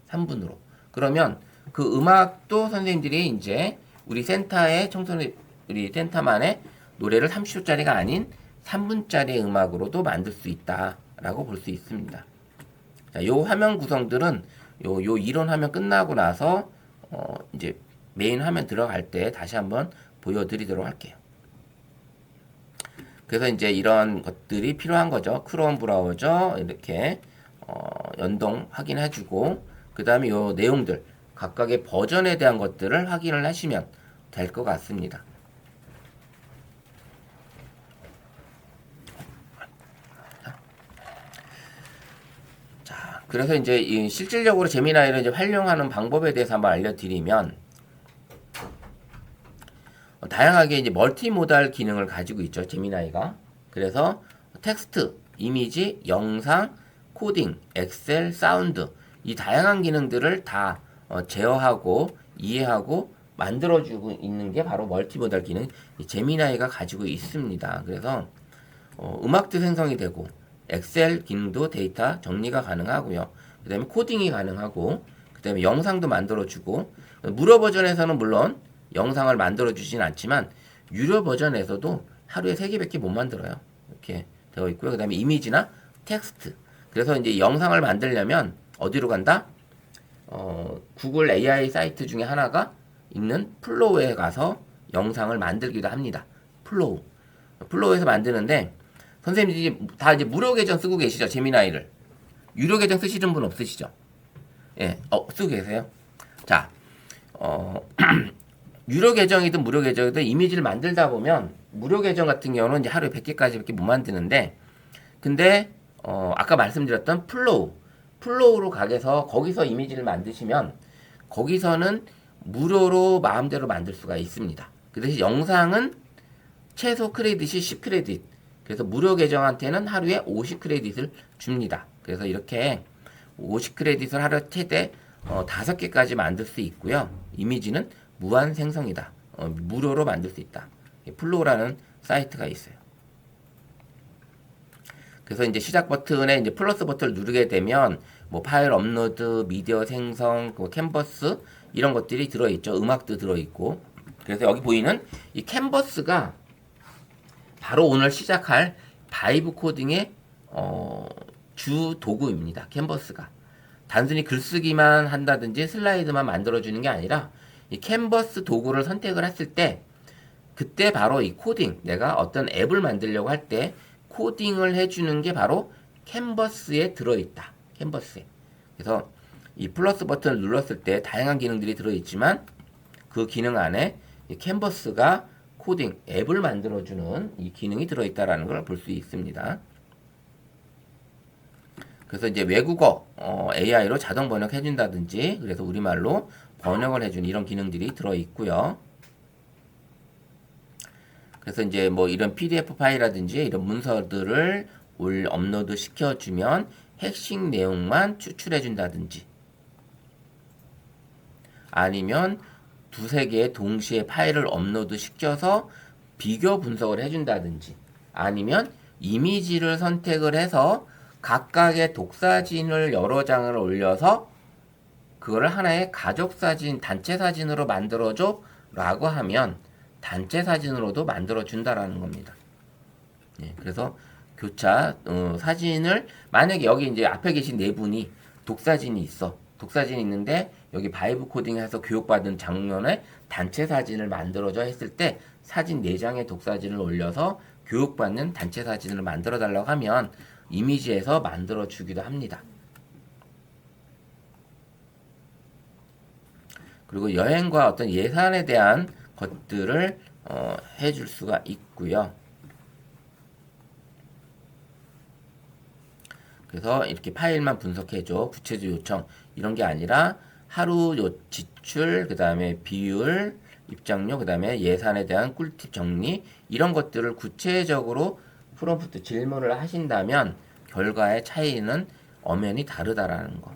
3분으로. 그러면 그 음악도 선생님들이 이제 우리 센터의 우리 센터만의 노래를 30초짜리가 아닌 3분짜리 음악으로도 만들 수 있다라고 볼 수 있습니다. 자, 요 화면 구성들은 요 이론 화면 끝나고 나서 이제 메인 화면 들어갈 때 다시 한번 보여드리도록 할게요. 그래서 이제 이런 것들이 필요한 거죠. 크롬 브라우저 이렇게 연동 확인해주고 그 다음에 요 내용들 각각의 버전에 대한 것들을 확인을 하시면 될 것 같습니다. 자, 그래서 이제 실질적으로 제미나이를 이제 활용하는 방법에 대해서 한번 알려드리면 다양하게 이제 멀티모달 기능을 가지고 있죠. 제미나이가. 그래서 텍스트, 이미지, 영상, 코딩, 엑셀, 사운드 이 다양한 기능들을 다 제어하고 이해하고 만들어주고 있는 게 바로 멀티모달 기능 제미나이가 가지고 있습니다. 그래서 음악도 생성이 되고 엑셀 기능도 데이터 정리가 가능하고요. 그 다음에 코딩이 가능하고 그 다음에 영상도 만들어주고 무료 버전에서는 물론 영상을 만들어주진 않지만 유료 버전에서도 하루에 3개밖에 못 만들어요. 이렇게 되어 있고요. 그 다음에 이미지나 텍스트. 그래서 이제 영상을 만들려면 어디로 간다? 구글 AI 사이트 중에 하나가 있는 플로우에 가서 영상을 만들기도 합니다. 플로우에서 만드는데 선생님들이 다 이제 무료 계정 쓰고 계시죠? 제미나이를. 유료 계정 쓰시는 분 없으시죠? 예, 쓰고 계세요? 자, 유료 계정이든 무료 계정이든 이미지를 만들다 보면 무료 계정 같은 경우는 이제 하루에 100개까지밖에 못 만드는데 근데 아까 말씀드렸던 플로우로 가게서 거기서 이미지를 만드시면 거기서는 무료로 마음대로 만들 수가 있습니다. 그 대신 영상은 최소 크레딧이 10크레딧. 그래서 무료 계정한테는 하루에 50크레딧을 줍니다. 그래서 이렇게 50크레딧을 하루에 최대 5개까지 만들 수 있고요. 이미지는 무한 생성이다. 무료로 만들 수 있다. 플로우라는 사이트가 있어요. 그래서 이제 시작 버튼에 이제 플러스 버튼을 누르게 되면 뭐 파일 업로드, 미디어 생성, 캔버스 이런 것들이 들어있죠. 음악도 들어있고. 그래서 여기 보이는 이 캔버스가 바로 오늘 시작할 바이브 코딩의 주 도구입니다. 캔버스가. 단순히 글쓰기만 한다든지 슬라이드만 만들어주는 게 아니라 이 캔버스 도구를 선택을 했을 때 그때 바로 이 코딩, 내가 어떤 앱을 만들려고 할 때 코딩을 해주는 게 바로 캔버스에 들어있다. 캔버스에. 그래서 이 플러스 버튼을 눌렀을 때 다양한 기능들이 들어있지만 그 기능 안에 이 캔버스가 코딩, 앱을 만들어주는 이 기능이 들어있다라는 걸 볼 수 있습니다. 그래서 이제 외국어 AI로 자동 번역해준다든지 그래서 우리말로 번역을 해주는 이런 기능들이 들어있고요. 그래서 이제 뭐 이런 PDF 파일이라든지 이런 문서들을 업로드 시켜주면 핵심 내용만 추출해준다든지 아니면 두세 개의 동시에 파일을 업로드 시켜서 비교 분석을 해준다든지 아니면 이미지를 선택을 해서 각각의 독사진을 여러 장을 올려서 그거를 하나의 가족사진, 단체 사진으로 만들어줘 라고 하면 단체 사진으로도 만들어준다라는 겁니다. 예, 그래서 교차 사진을 만약에 여기 이제 앞에 계신 네 분이 독사진이 있어. 독사진이 있는데 여기 바이브 코딩해서 교육받은 장면의 단체 사진을 만들어줘 했을 때 사진 4장의 독사진을 올려서 교육받는 단체 사진을 만들어 달라고 하면 이미지에서 만들어 주기도 합니다. 그리고 여행과 어떤 예산에 대한 것들을 해줄 수가 있고요. 그래서 이렇게 파일만 분석해줘, 구체적 요청 이런 게 아니라 하루 지출, 그 다음에 비율, 입장료, 그 다음에 예산에 대한 꿀팁 정리 이런 것들을 구체적으로 프롬프트 질문을 하신다면 결과의 차이는 엄연히 다르다라는 거.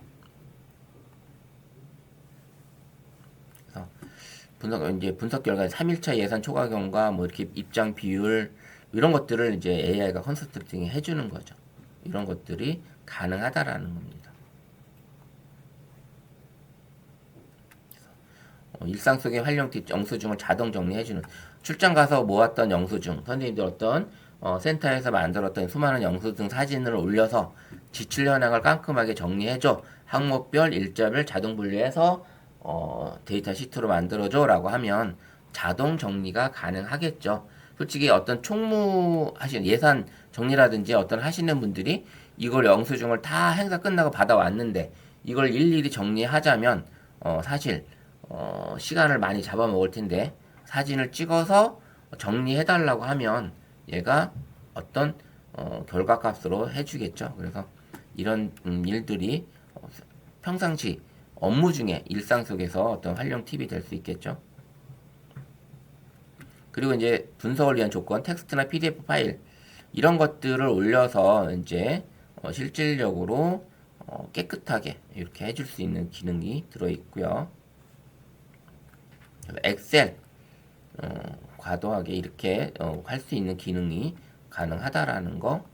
그래서 분석 결과 3일차 예산 초과경과 뭐 이렇게 입장 비율 이런 것들을 이제 AI가 컨설팅이 해주는 거죠. 이런 것들이 가능하다라는 겁니다. 일상 속의 활용 팁 영수증을 자동 정리해주는 출장 가서 모았던 영수증 선생님들 어떤 센터에서 만들었던 수많은 영수증 사진을 올려서 지출 현황을 깔끔하게 정리해줘 항목별 일자별 자동 분류해서 데이터 시트로 만들어줘 라고 하면 자동 정리가 가능하겠죠. 솔직히 어떤 총무하시는 예산 정리라든지 어떤 하시는 분들이 이걸 영수증을 다 행사 끝나고 받아왔는데 이걸 일일이 정리하자면 사실 시간을 많이 잡아먹을 텐데 사진을 찍어서 정리해달라고 하면 얘가 어떤 결과값으로 해주겠죠. 그래서 이런 일들이 평상시 업무 중에 일상 속에서 어떤 활용 팁이 될 수 있겠죠. 그리고 이제 분석을 위한 조건, 텍스트나 PDF 파일 이런 것들을 올려서 이제 실질적으로 깨끗하게 이렇게 해줄 수 있는 기능이 들어 있고요. 엑셀 과도하게 이렇게 할 수 있는 기능이 가능하다라는 거.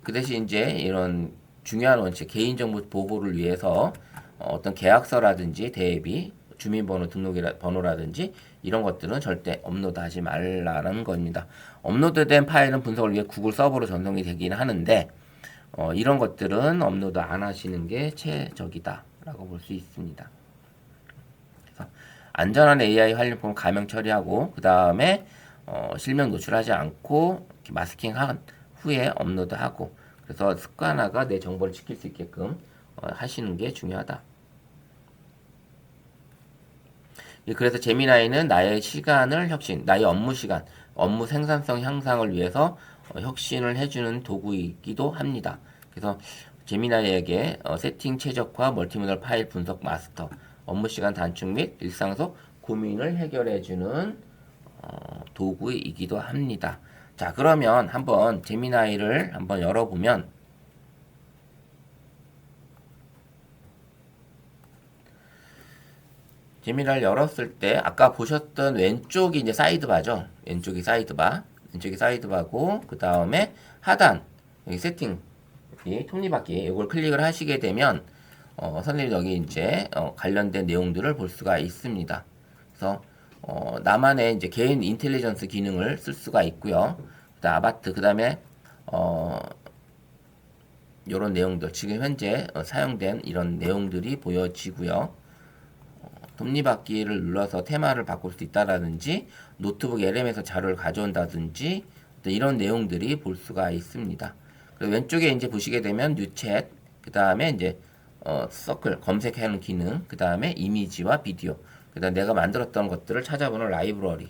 그 대신 이제 이런 중요한 원칙, 개인정보 보호를 위해서 어떤 계약서라든지 대비, 주민번호 등록번호라든지 이런 것들은 절대 업로드하지 말라는 겁니다. 업로드된 파일은 분석을 위해 구글 서버로 전송이 되긴 하는데 이런 것들은 업로드 안 하시는 게 최적이다라고 볼 수 있습니다. 그래서 안전한 AI 활용법 가명 처리하고 그 다음에 실명 노출하지 않고 이렇게 마스킹한 후에 업로드하고 그래서 습관화가 내 정보를 지킬 수 있게끔 하시는 게 중요하다. 그래서 제미나이는 나의 시간을 나의 업무 시간, 업무 생산성 향상을 위해서 혁신을 해주는 도구이기도 합니다. 그래서 제미나이에게 세팅 최적화, 멀티모달 파일 분석 마스터, 업무 시간 단축 및 일상 속 고민을 해결해주는 도구이기도 합니다. 자, 그러면 한번 제미나이를 한번 열어보면 제미나이를 열었을 때 아까 보셨던 왼쪽이 이제 사이드바죠. 왼쪽이 사이드바고 그 다음에 하단 여기 세팅 여기 톱니바퀴 이걸 클릭을 하시게 되면 선생님 여기 이제 관련된 내용들을 볼 수가 있습니다. 그래서 나만의 이제 개인 인텔리전스 기능을 쓸 수가 있고요. 그다음 아바트 그다음에 이런 내용들 지금 현재 사용된 이런 내용들이 보여지고요. 톱니바퀴를 눌러서 테마를 바꿀 수 있다라든지 노트북 LM에서 자료를 가져온다든지 이런 내용들이 볼 수가 있습니다. 그리고 왼쪽에 이제 보시게 되면 뉴챗 그 다음에 이제 서클 검색하는 기능 그 다음에 이미지와 비디오 그 다음 내가 만들었던 것들을 찾아보는 라이브러리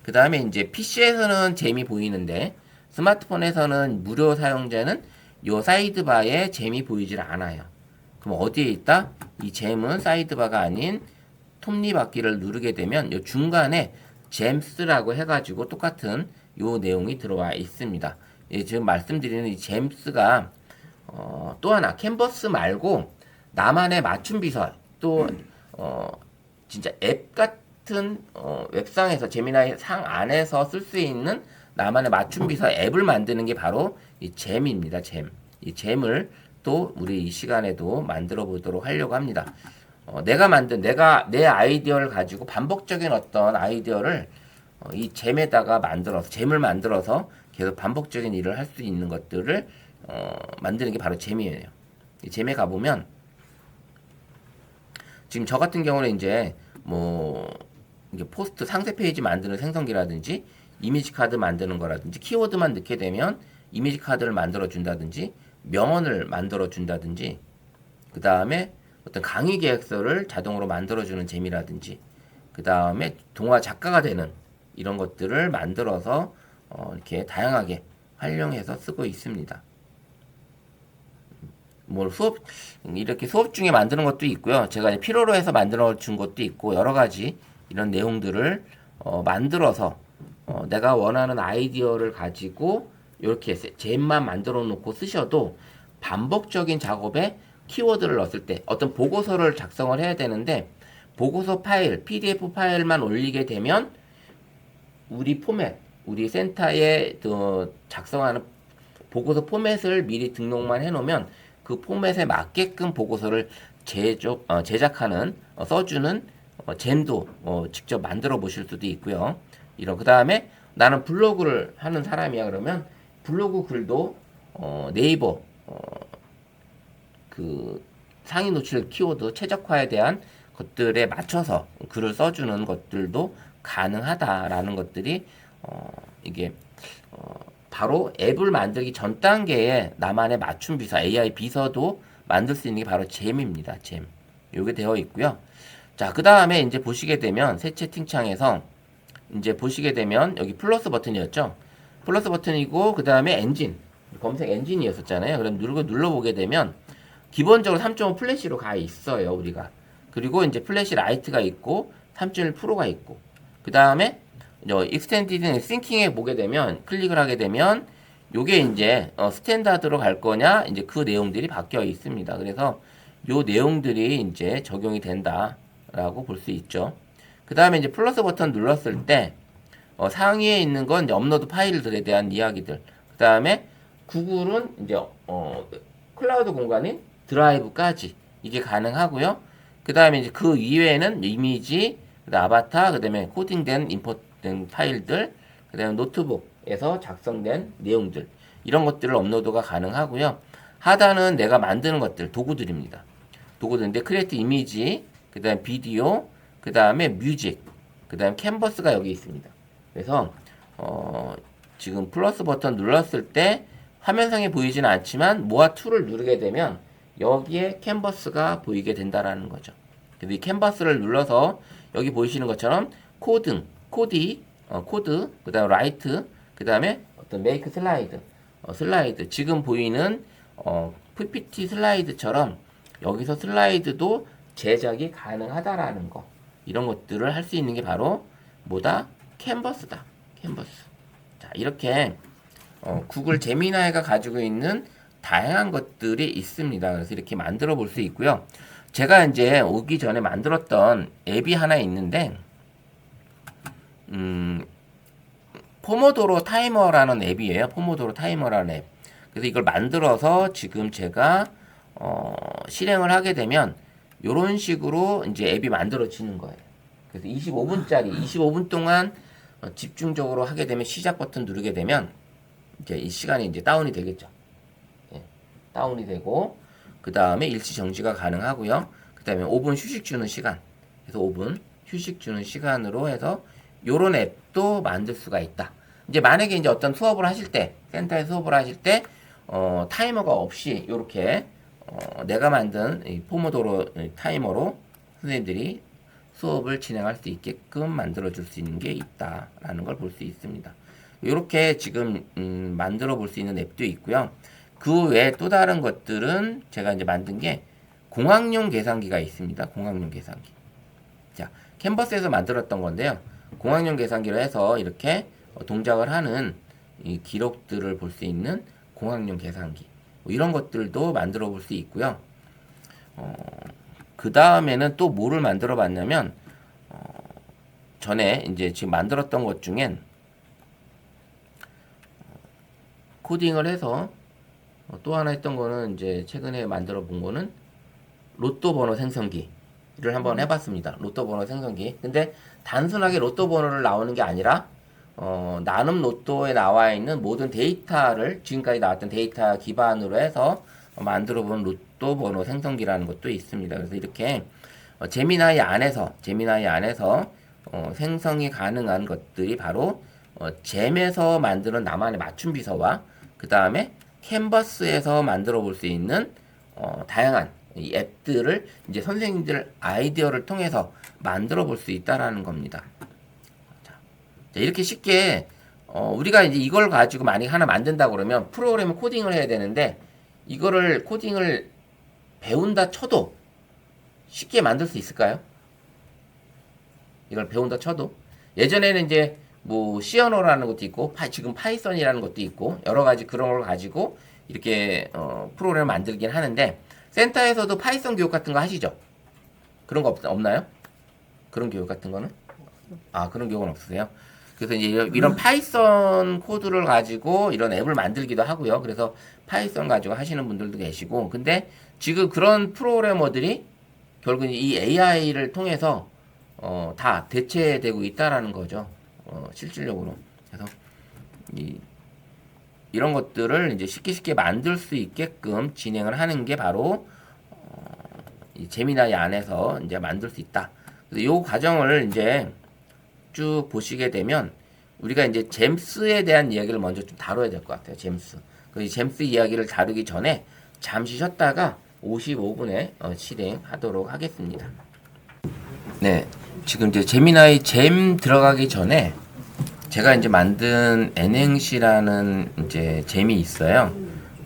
그 다음에 이제 PC에서는 잼이 보이는데 스마트폰에서는 무료 사용자는 요 사이드바에 잼이 보이질 않아요. 그럼 어디에 있다? 이 잼은 사이드바가 아닌 톱니바퀴를 누르게 되면 요 중간에 잼스라고 해가지고 똑같은 요 내용이 들어와 있습니다. 예, 지금 말씀드리는 이 잼스가 또 하나 캔버스 말고 나만의 맞춤 비서 또 진짜 앱 같은 웹상에서 제미나이 상 안에서 쓸 수 있는 나만의 맞춤 비서 앱을 만드는 게 바로 이 잼입니다. 이 잼을 또 우리 이 시간에도 만들어 보도록 하려고 합니다. 내가 만든 내 아이디어를 가지고 반복적인 어떤 아이디어를 이 잼에다가 잼을 만들어서 계속 반복적인 일을 할 수 있는 것들을 만드는 게 바로 잼이에요. 이 잼에 가보면 지금 저 같은 경우는 이제 뭐 이게 포스트 상세 페이지 만드는 생성기라든지 이미지 카드 만드는 거라든지 키워드만 넣게 되면 이미지 카드를 만들어 준다든지 명언을 만들어 준다든지 그 다음에 어떤 강의 계획서를 자동으로 만들어 주는 재미라든지 그 다음에 동화 작가가 되는 이런 것들을 만들어서 이렇게 다양하게 활용해서 쓰고 있습니다. 이렇게 수업 중에 만드는 것도 있고요. 제가 필요로 해서 만들어 준 것도 있고, 여러 가지 이런 내용들을 만들어서 내가 원하는 아이디어를 가지고 이렇게 잼만 만들어 놓고 쓰셔도 반복적인 작업에 키워드를 넣었을 때 어떤 보고서를 작성을 해야 되는데 보고서 파일, PDF 파일만 올리게 되면 우리 포맷, 우리 센터에 작성하는 보고서 포맷을 미리 등록만 해놓으면 그 포맷에 맞게끔 보고서를 제작하는 써주는 잼도 직접 만들어 보실 수도 있고요. 그 다음에 나는 블로그를 하는 사람이야 그러면 블로그 글도 네이버 그 상위 노출 키워드 최적화에 대한 것들에 맞춰서 글을 써주는 것들도 가능하다라는 것들이 이게 바로 앱을 만들기 전 단계에 나만의 맞춤 비서, AI 비서도 만들 수 있는 게 바로 잼입니다. 잼. 요게 되어 있고요. 자, 그 다음에 이제 보시게 되면 새 채팅창에서 이제 보시게 되면 여기 플러스 버튼이었죠. 플러스 버튼이고 그 다음에 엔진, 검색 엔진이었었잖아요. 그럼 눌러보게 되면 기본적으로 3.5 플래시로 가 있어요, 우리가. 그리고 이제 플래시 라이트가 있고 3.1 프로가 있고 그 다음에 익스텐디드 싱킹에 보게 되면 클릭을 하게 되면 요게 이제 스탠다드로 갈 거냐 이제 그 내용들이 바뀌어 있습니다. 그래서 요 내용들이 이제 적용이 된다라고 볼 수 있죠. 그 다음에 이제 플러스 버튼 눌렀을 때 상위에 있는 건 이제 업로드 파일들에 대한 이야기들. 그 다음에 구글은 이제 클라우드 공간인 드라이브까지 이게 가능하고요. 그 다음에 이제 그 이외에는 이미지, 그다음 아바타, 그 다음에 코딩된 임포트된 파일들, 그 다음에 노트북에서 작성된 내용들 이런 것들을 업로드가 가능하고요. 하단은 내가 만드는 것들 도구들입니다. 도구들인데 크리에이트 이미지, 그 다음에 비디오, 그 다음에 뮤직, 그 다음에 캔버스가 여기 있습니다. 그래서 지금 플러스 버튼 눌렀을 때 화면상에 보이지는 않지만 모아 툴을 누르게 되면 여기에 캔버스가 보이게 된다라는 거죠. 그래서 이 캔버스를 눌러서 여기 보이시는 것처럼 코드, 그 다음에 라이트, 그 다음에 어떤 메이크 슬라이드, 슬라이드. 지금 보이는 PPT 슬라이드처럼 여기서 슬라이드도 제작이 가능하다라는 거. 이런 것들을 할 수 있는 게 바로 뭐다? 캔버스다. 캔버스. 자, 이렇게 구글 제미나이가 가지고 있는 다양한 것들이 있습니다. 그래서 이렇게 만들어 볼 수 있고요. 제가 이제 오기 전에 만들었던 앱이 하나 있는데, 포모도로 타이머라는 앱이에요. 포모도로 타이머라는 앱. 그래서 이걸 만들어서 지금 제가 실행을 하게 되면 이런 식으로 이제 앱이 만들어지는 거예요. 그래서 25분 동안 집중적으로 하게 되면 시작 버튼 누르게 되면 이제 이 시간이 이제 다운이 되겠죠. 예, 다운이 되고 그 다음에 일시 정지가 가능하고요. 그 다음에 5분 휴식 주는 시간. 그래서 5분 휴식 주는 시간으로 해서 요런 앱도 만들 수가 있다. 이제 만약에 이제 어떤 수업을 하실 때, 센터에 수업을 하실 때, 타이머가 없이 요렇게, 내가 만든 이 포모도로 타이머로 선생님들이 수업을 진행할 수 있게끔 만들어 줄 수 있는 게 있다라는 걸 볼 수 있습니다. 요렇게 지금, 만들어 볼 수 있는 앱도 있고요. 그 외에 또 다른 것들은 제가 이제 만든 게 공학용 계산기가 있습니다. 공학용 계산기. 자, 캔버스에서 만들었던 건데요. 공학용 계산기로 해서 이렇게 동작을 하는 이 기록들을 볼 수 있는 공학용 계산기. 뭐 이런 것들도 만들어 볼 수 있고요. 그 다음에는 또 뭐를 만들어 봤냐면, 전에 이제 지금 만들었던 것 중엔 코딩을 해서 또 하나 했던 거는 이제 최근에 만들어 본 거는 로또 번호 생성기를 한번 해봤습니다. 로또 번호 생성기. 근데 단순하게 로또 번호를 나오는 게 아니라 나눔 로또에 나와 있는 모든 데이터를 지금까지 나왔던 데이터 기반으로 해서 만들어 본 로또 번호 생성기라는 것도 있습니다. 그래서 이렇게 제미나이 안에서 생성이 가능한 것들이 바로 잼에서 만드는 나만의 맞춤 비서와 그 다음에 캔버스에서 만들어 볼 수 있는 다양한 이 앱들을 이제 선생님들 아이디어를 통해서 만들어 볼 수 있다라는 겁니다. 자, 이렇게 쉽게 우리가 이제 이걸 가지고 만약 하나 만든다 그러면 프로그램 코딩을 해야 되는데 이거를 코딩을 배운다 쳐도 쉽게 만들 수 있을까요? 이걸 배운다 쳐도 예전에는 이제 뭐 C 언어라는 것도 있고 지금 파이썬이라는 것도 있고 여러 가지 그런 걸 가지고 이렇게 프로그램을 만들긴 하는데 센터에서도 파이썬 교육 같은 거 하시죠? 그런 거 없나요? 그런 교육 같은 거는? 그런 교육은 없으세요? 그래서 이제 이런 파이썬 코드를 가지고 이런 앱을 만들기도 하고요. 그래서 파이썬 가지고 하시는 분들도 계시고 근데 지금 그런 프로그래머들이 결국 이 AI를 통해서 다 대체되고 있다라는 거죠. 실질적으로. 그래서 이런 것들을 이제 쉽게 만들 수 있게끔 진행을 하는 게 바로 이 제미나이 안에서 이제 만들 수 있다. 그래서 이 과정을 이제 쭉 보시게 되면 우리가 이제 잼스에 대한 이야기를 먼저 좀 다뤄야 될 것 같아요. 잼스. 그 잼스 이야기를 다루기 전에 잠시 쉬었다가 55분에 실행하도록 하겠습니다. 네, 지금 이제 제미나이 잼 들어가기 전에 제가 이제 만든 N행시라는 이제 잼이 있어요.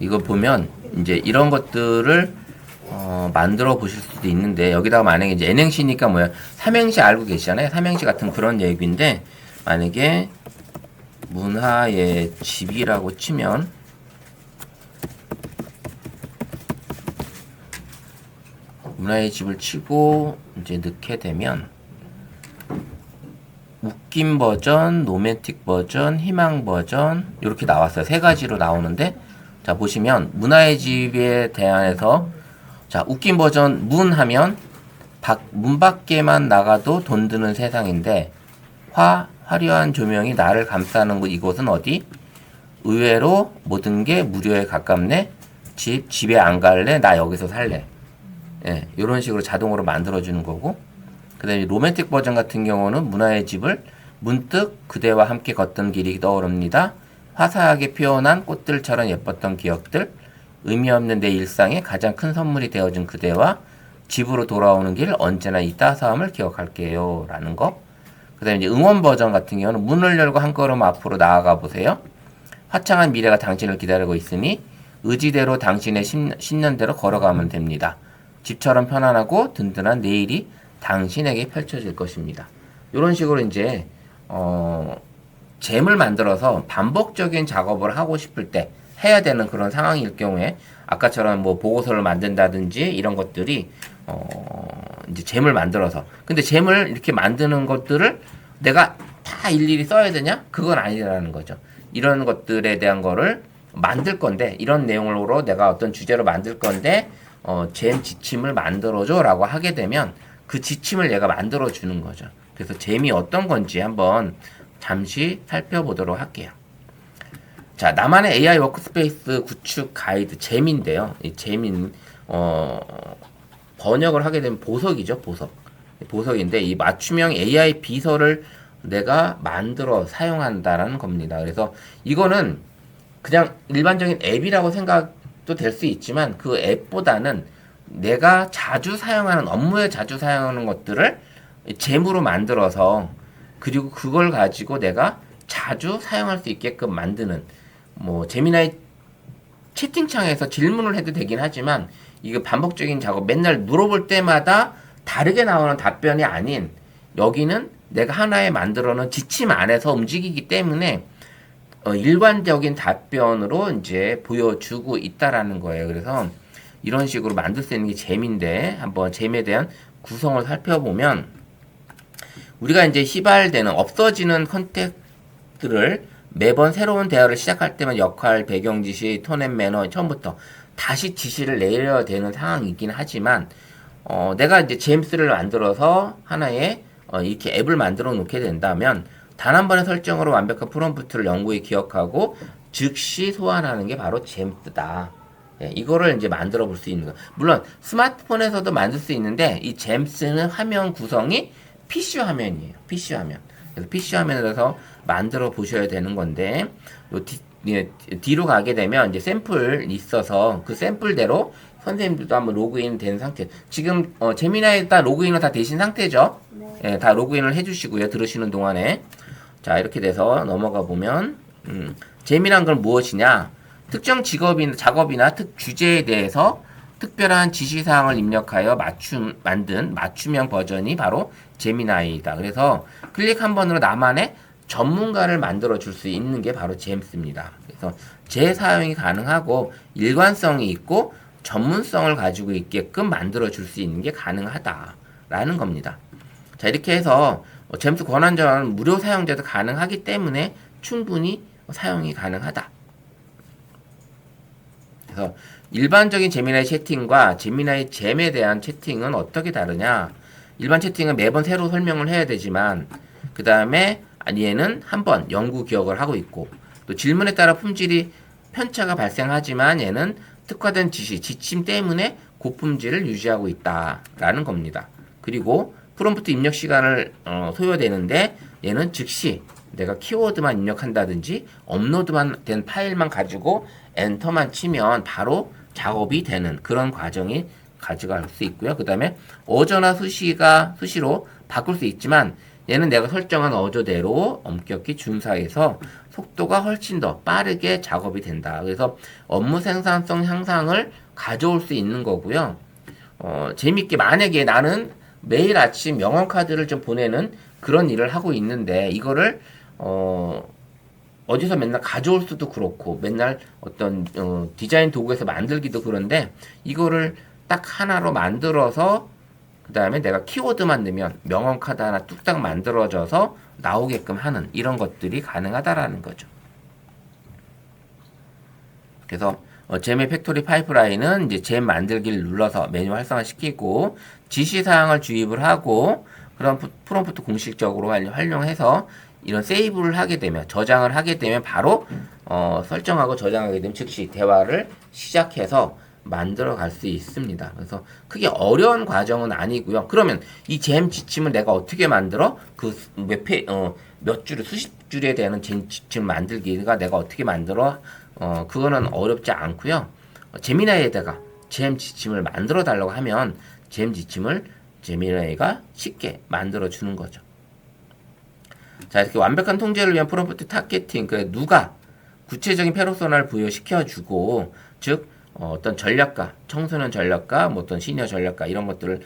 이거 보면 이제 이런 것들을 만들어 보실 수도 있는데 여기다가 만약에 이제 N행시니까 뭐야 삼행시 알고 계시잖아요. 삼행시 같은 그런 얘기인데 만약에 문화의 집이라고 치면 문화의 집을 치고 이제 넣게 되면 웃긴 버전, 로맨틱 버전, 희망 버전 이렇게 나왔어요. 세 가지로 나오는데 자 보시면 문화의 집에 대한해서 자 웃긴 버전 문 하면 문 밖에만 나가도 돈 드는 세상인데 화려한 조명이 나를 감싸는 곳 이곳은 어디? 의외로 모든 게 무료에 가깝네. 집에 안 갈래? 나 여기서 살래. 예, 이런 식으로 자동으로 만들어주는 거고 그 다음에 로맨틱 버전 같은 경우는 문화의 집을 문득 그대와 함께 걷던 길이 떠오릅니다. 화사하게 피어난 꽃들처럼 예뻤던 기억들 의미 없는 내 일상에 가장 큰 선물이 되어준 그대와 집으로 돌아오는 길 언제나 이 따스함을 기억할게요 라는 거. 그 다음에 이제 응원 버전 같은 경우는 문을 열고 한 걸음 앞으로 나아가 보세요. 화창한 미래가 당신을 기다리고 있으니 의지대로 당신의 10년대로 걸어가면 됩니다. 집처럼 편안하고 든든한 내일이 당신에게 펼쳐질 것입니다. 이런 식으로 이제 잼을 만들어서 반복적인 작업을 하고 싶을 때 해야 되는 그런 상황일 경우에 아까처럼 뭐 보고서를 만든다든지 이런 것들이 이제 잼을 만들어서 근데 잼을 이렇게 만드는 것들을 내가 다 일일이 써야 되냐? 그건 아니라는 거죠. 이런 것들에 대한 거를 만들 건데 이런 내용으로 내가 어떤 주제로 만들 건데 잼 지침을 만들어줘 라고 하게 되면 그 지침을 얘가 만들어 주는 거죠. 그래서 잼이 어떤 건지 한번 잠시 살펴보도록 할게요. 자, 나만의 AI 워크스페이스 구축 가이드 잼인데요. 이 잼인 번역을 하게 되면 보석이죠. 보석인데 이 맞춤형 AI 비서를 내가 만들어 사용한다라는 겁니다. 그래서 이거는 그냥 일반적인 앱이라고 생각도 될 수 있지만 그 앱보다는 내가 자주 사용하는 업무에 자주 사용하는 것들을 잼으로 만들어서 그리고 그걸 가지고 내가 자주 사용할 수 있게끔 만드는 뭐 제미나이 채팅창에서 질문을 해도 되긴 하지만 이거 반복적인 작업 맨날 물어볼 때마다 다르게 나오는 답변이 아닌 여기는 내가 하나에 만들어 놓은 지침 안에서 움직이기 때문에 일관적인 답변으로 이제 보여주고 있다라는 거예요. 그래서 이런 식으로 만들 수 있는 게 잼인데 한번 잼에 대한 구성을 살펴보면 우리가 이제 휘발되는 없어지는 컨택트를 매번 새로운 대화를 시작할 때만 역할, 배경 지시, 톤 앤 매너 처음부터 다시 지시를 내려야 되는 상황이긴 하지만 내가 이제 잼스를 만들어서 하나의 이렇게 앱을 만들어 놓게 된다면 단 한 번의 설정으로 완벽한 프롬프트를 영구히 기억하고 즉시 소환하는 게 바로 잼스다. 예, 이거를 이제 만들어 볼 수 있는 거. 물론 스마트폰에서도 만들 수 있는데 이 잼스는 화면 구성이 PC 화면이에요. PC 화면. 그래서 PC 화면에서 만들어 보셔야 되는 건데, 뒤로 가게 되면 이제 샘플 있어서 그 샘플대로 선생님들도 한번 로그인 된 상태. 지금 제미나이다 로그인은 다 되신 상태죠? 네. 예, 다 로그인을 해주시고요. 들으시는 동안에. 자, 이렇게 돼서 넘어가 보면 재미란 건 무엇이냐? 특정 직업이나 작업이나 주제에 대해서 특별한 지시사항을 입력하여 만든 맞춤형 버전이 바로 제미나이다. 그래서 클릭 한 번으로 나만의 전문가를 만들어 줄 수 있는 게 바로 제임스입니다. 그래서 재사용이 가능하고 일관성이 있고 전문성을 가지고 있게끔 만들어 줄 수 있는 게 가능하다라는 겁니다. 자, 이렇게 해서 제임스 권한전 무료 사용자도 가능하기 때문에 충분히 사용이 가능하다. 그래서 일반적인 제미나이 채팅과 제미나이 잼에 대한 채팅은 어떻게 다르냐? 일반 채팅은 매번 새로 설명을 해야 되지만 그 다음에 얘는 한 번 연구 기억을 하고 있고 또 질문에 따라 품질이 편차가 발생하지만 얘는 특화된 지침 때문에 고품질을 유지하고 있다라는 겁니다. 그리고 프롬프트 입력 시간을 소요되는데 얘는 즉시 내가 키워드만 입력한다든지 업로드만 된 파일만 가지고 엔터만 치면 바로 작업이 되는 그런 과정이 가져갈 수 있고요. 그 다음에 어조나 수시로 바꿀 수 있지만 얘는 내가 설정한 어조대로 엄격히 준수해서 속도가 훨씬 더 빠르게 작업이 된다. 그래서 업무 생산성 향상을 가져올 수 있는 거고요. 재밌게 만약에 나는 매일 아침 명언 카드를 좀 보내는 그런 일을 하고 있는데 이거를 어디서 맨날 가져올 수도 그렇고 맨날 어떤 디자인 도구에서 만들기도 그런데 이거를 딱 하나로 만들어서 그 다음에 내가 키워드만 넣으면 명언 카드 하나 뚝딱 만들어져서 나오게끔 하는 이런 것들이 가능하다라는 거죠. 그래서 잼의 팩토리 파이프라인은 이제 잼 만들기를 눌러서 메뉴 활성화시키고 지시사항을 주입을 하고 그런 프롬프트 공식적으로 활용해서 이런 세이브를 하게 되면 저장을 하게 되면 바로 설정하고 저장하게 되면 즉시 대화를 시작해서 만들어 갈 수 있습니다. 그래서 크게 어려운 과정은 아니고요. 그러면 이 잼 지침을 내가 어떻게 만들어? 그 몇 줄, 수십 줄에 대한 잼 지침 만들기가 내가 어떻게 만들어? 그거는 어렵지 않고요. 제미나이에다가 잼 지침을 만들어 달라고 하면 잼 지침을 제미나이가 쉽게 만들어 주는 거죠. 자, 이렇게 완벽한 통제를 위한 프롬프트 타겟팅, 누가 구체적인 페르소나를 부여시켜주고, 즉 어떤 전략가, 청소년 전략가, 뭐 어떤 시니어 전략가 이런 것들을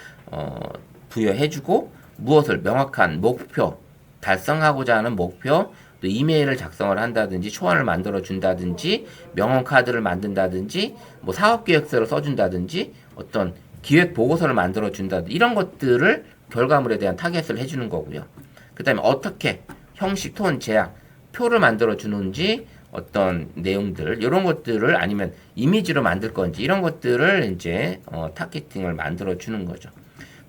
부여해주고 무엇을 명확한 목표, 달성하고자 하는 목표, 또 이메일을 작성을 한다든지 초안을 만들어 준다든지 명언 카드를 만든다든지 뭐 사업 계획서를 써준다든지 어떤 기획 보고서를 만들어 준다든지 이런 것들을 결과물에 대한 타겟을 해주는 거고요. 그 다음에 어떻게 형식, 톤, 제약, 표를 만들어 주는지 어떤 내용들 이런 것들을 아니면 이미지로 만들 건지 이런 것들을 이제 타겟팅을 만들어 주는 거죠.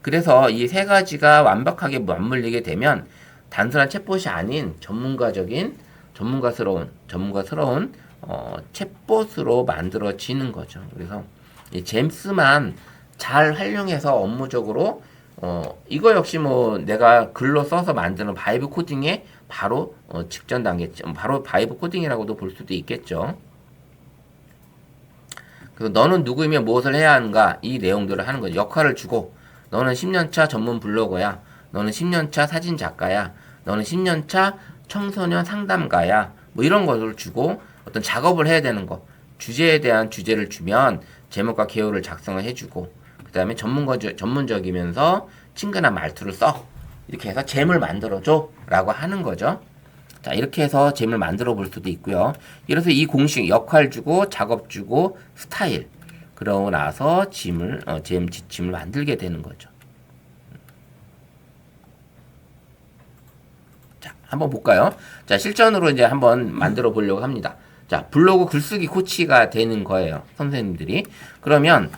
그래서 이 세 가지가 완벽하게 맞물리게 되면 단순한 챗봇이 아닌 전문가스러운 챗봇으로 만들어지는 거죠. 그래서 이 잼스만 잘 활용해서 업무적으로 이거 역시 뭐 내가 글로 써서 만드는 바이브 코딩의 바로 직전 단계, 바로 바이브 코딩이라고도 볼 수도 있겠죠. 그래서 너는 누구이며 무엇을 해야 하는가 이 내용들을 하는 거죠. 역할을 주고 너는 10년차 전문 블로거야. 너는 10년차 사진 작가야. 너는 10년차 청소년 상담가야. 뭐 이런 것을 주고 어떤 작업을 해야 되는 거. 주제에 대한 주제를 주면 제목과 개요를 작성을 해주고 그 다음에 전문적이면서 친근한 말투를 써. 이렇게 해서 잼을 만들어줘 라고 하는 거죠. 자, 이렇게 해서 잼을 만들어 볼 수도 있고요. 이래서 이 공식 역할 주고 작업 주고 스타일 그러고 나서 잼 지침을 만들게 되는 거죠. 자, 한번 볼까요? 자, 실전으로 이제 한번 만들어 보려고 합니다. 자, 블로그 글쓰기 코치가 되는 거예요. 선생님들이. 그러면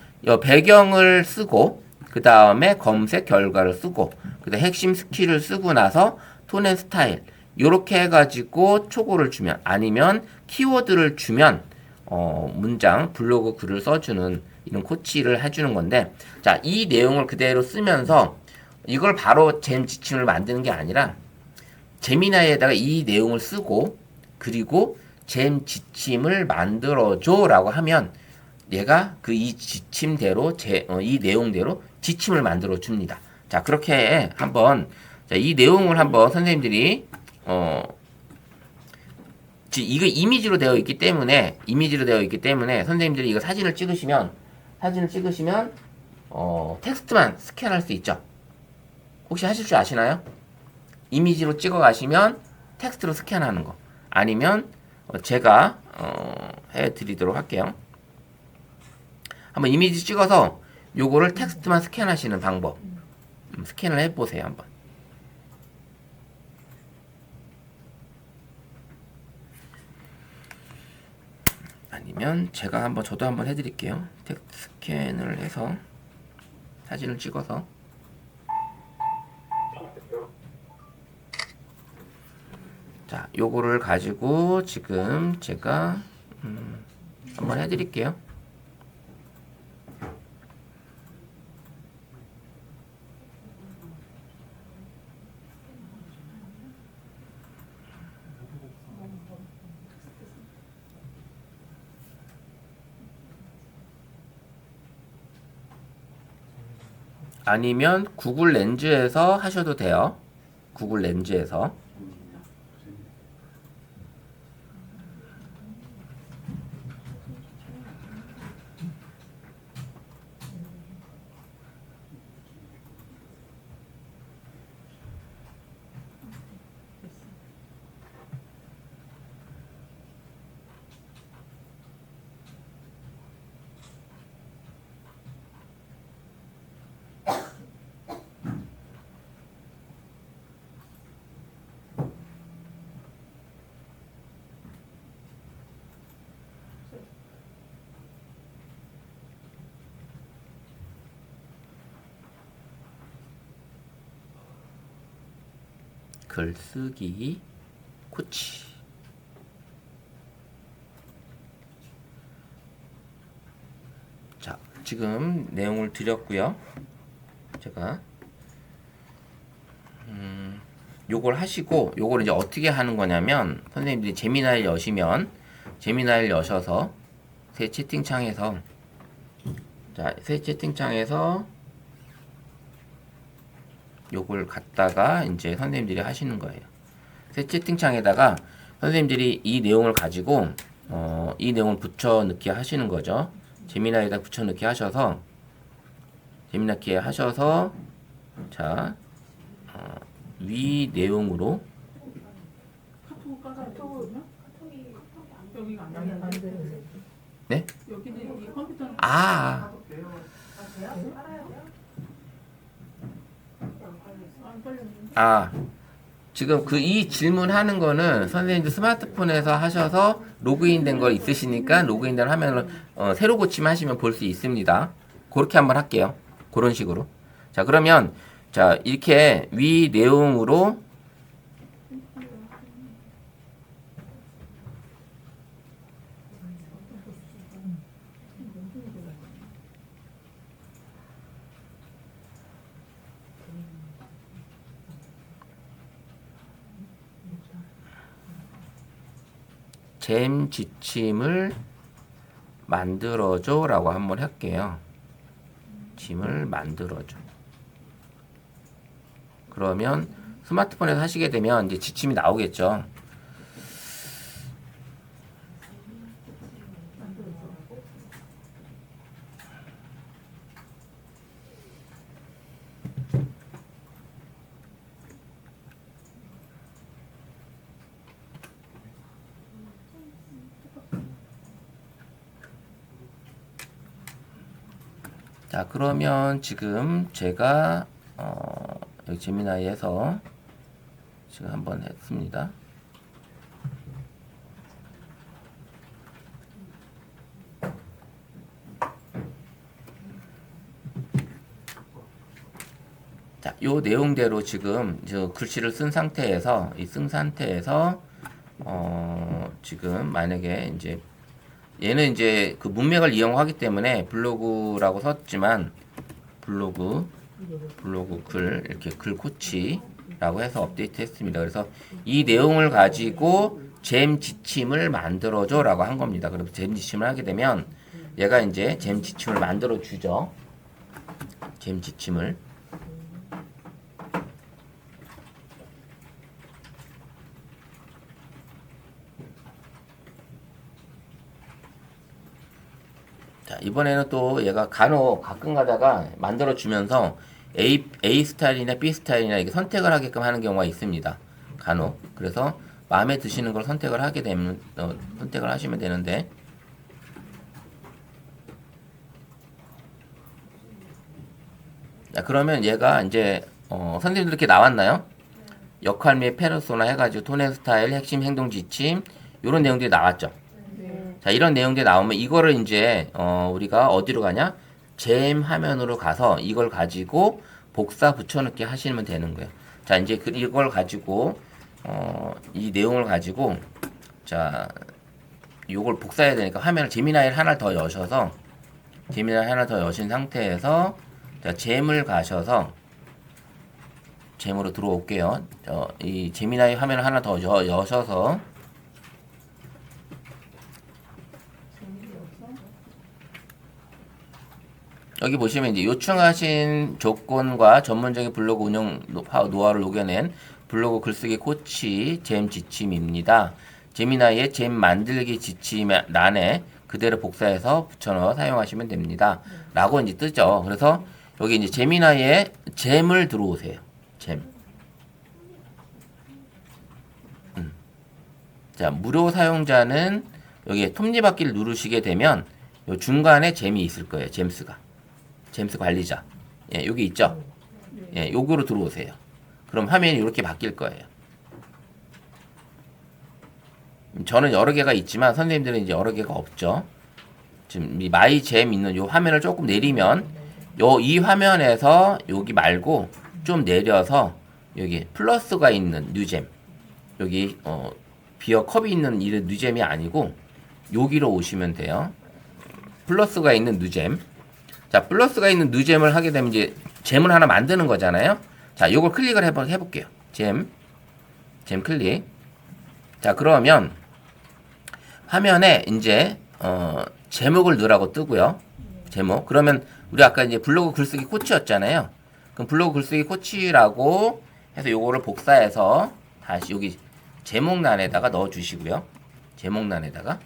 배경을 쓰고 그 다음에 검색 결과를 쓰고 그 다음에 핵심 스킬을 쓰고 나서 톤 앤 스타일 요렇게 해가지고 초고를 주면 아니면 키워드를 주면 문장 블로그 글을 써주는 이런 코치를 해주는 건데 자, 이 내용을 그대로 쓰면서 이걸 바로 잼 지침을 만드는 게 아니라 제미나이에다가 이 내용을 쓰고 그리고 잼 지침을 만들어줘라고 하면 얘가 그 이 지침대로 이 내용대로 지침을 만들어 줍니다. 자, 그렇게 한번 이 내용을 한번 선생님들이 이거 이미지로 되어 있기 때문에 선생님들이 이거 사진을 찍으시면 텍스트만 스캔할 수 있죠. 혹시 하실 줄 아시나요? 이미지로 찍어 가시면 텍스트로 스캔하는 거. 아니면 제가 해 드리도록 할게요. 한번 이미지 찍어서 요거를 텍스트만 스캔하시는 방법. 스캔을 해 보세요, 한번. 아니면 제가 저도 한번 해 드릴게요. 텍스트 스캔을 해서 사진을 찍어서 자, 요거를 가지고 지금 제가 한번 해드릴게요. 아니면 구글 렌즈에서 하셔도 돼요. 구글 렌즈에서. 글쓰기 코치. 자, 지금 내용을 드렸고요. 제가 요걸 하시고 요걸 이제 어떻게 하는 거냐면 선생님들이 제미나이를 여시면 제미나이를 여셔서 새 채팅창에서 새 채팅창에서 요걸 갖다가 이제 선생님들이 하시는 거예요. 새 채팅창에다가 선생님들이 이 내용을 가지고 이 내용을 붙여 넣기 하시는 거죠. 제미나이에다 붙여 넣기 하셔서 자, 위 내용으로 네? 지금 이 질문하는 거는 선생님들 스마트폰에서 하셔서 로그인 된 거 있으시니까 로그인 된 화면을 새로 고침하시면 볼 수 있습니다. 그렇게 한번 할게요. 그런 식으로. 자, 그러면 자, 이렇게 위 내용으로 잼 지침을 만들어줘 라고 한번 할게요. 짐을 만들어줘. 그러면 스마트폰에서 하시게 되면 이제 지침이 나오겠죠. 자, 그러면 지금 제가 여기 제미나이에서 지금 한번 했습니다. 자, 요 내용대로 지금 저 글씨를 쓴 상태에서 지금 만약에 이제 얘는 이제 그 문맥을 이용하기 때문에 블로그라고 썼지만 블로그 블로그 글 이렇게 글 코치라고 해서 업데이트 했습니다. 그래서 이 내용을 가지고 잼 지침을 만들어줘라고 한 겁니다. 그래서 잼 지침을 하게 되면 얘가 이제 잼 지침을 만들어 주죠. 잼 지침을. 자, 이번에는 또 얘가 간혹 가끔 가다가 만들어 주면서 A 스타일이나 B 스타일이나 이게 선택을 하게끔 하는 경우가 있습니다. 간혹. 그래서 마음에 드시는 걸 선택을 하게 되면 선택을 하시면 되는데, 자, 그러면 얘가 이제 선생님들 이렇게 나왔나요? 역할 및 페르소나 해가지고 톤 스타일, 핵심 행동 지침 이런 내용들이 나왔죠. 자, 이런 내용들이 나오면 이거를 이제 우리가 어디로 가냐? 잼 화면으로 가서 이걸 가지고 복사 붙여넣기 하시면 되는 거예요. 자, 이제 이걸 가지고 이 내용을 가지고 자, 요걸 복사해야 되니까 화면을 제미나이를 하나 더 여셔서 제미나이 하나 더 여신 상태에서 자, 잼을 가셔서 잼으로 들어올게요. 이 제미나이 화면을 하나 더 여셔서 여기 보시면 이제 요청하신 조건과 전문적인 블로그 운영 노하우를 녹여낸 블로그 글쓰기 코치 잼 지침입니다. 제미나이의 잼 만들기 지침란에 그대로 복사해서 붙여넣어 사용하시면 됩니다. 라고 이제 뜨죠. 그래서 여기 이제 제미나이의 잼을 들어오세요. 잼. 자, 무료 사용자는 여기 톱니바퀴를 누르시게 되면 요 중간에 잼이 있을 거예요. 잼스 관리자. 예, 여기 있죠? 예, 요거로 들어오세요. 그럼 화면이 이렇게 바뀔 거예요. 저는 여러 개가 있지만 선생님들은 이제 여러 개가 없죠. 지금 이 마이 잼 있는 요 화면을 조금 내리면 이 화면에서 여기 말고 좀 내려서 여기 플러스가 있는 뉴잼. 여기 비어 컵이 있는 이 뉴잼이 아니고 여기로 오시면 돼요. 플러스가 있는 뉴잼. 자, 플러스가 있는 뉴잼을 하게 되면 이제 잼을 하나 만드는 거잖아요. 자, 요걸 클릭을 해볼게요. 잼 클릭. 자, 그러면 화면에 이제 제목을 넣으라고 뜨고요. 제목. 그러면 우리 아까 이제 블로그 글쓰기 코치였잖아요. 그럼 블로그 글쓰기 코치라고 해서 요거를 복사해서 다시 여기 제목란에다가 넣어 주시고요. 제목란에다가.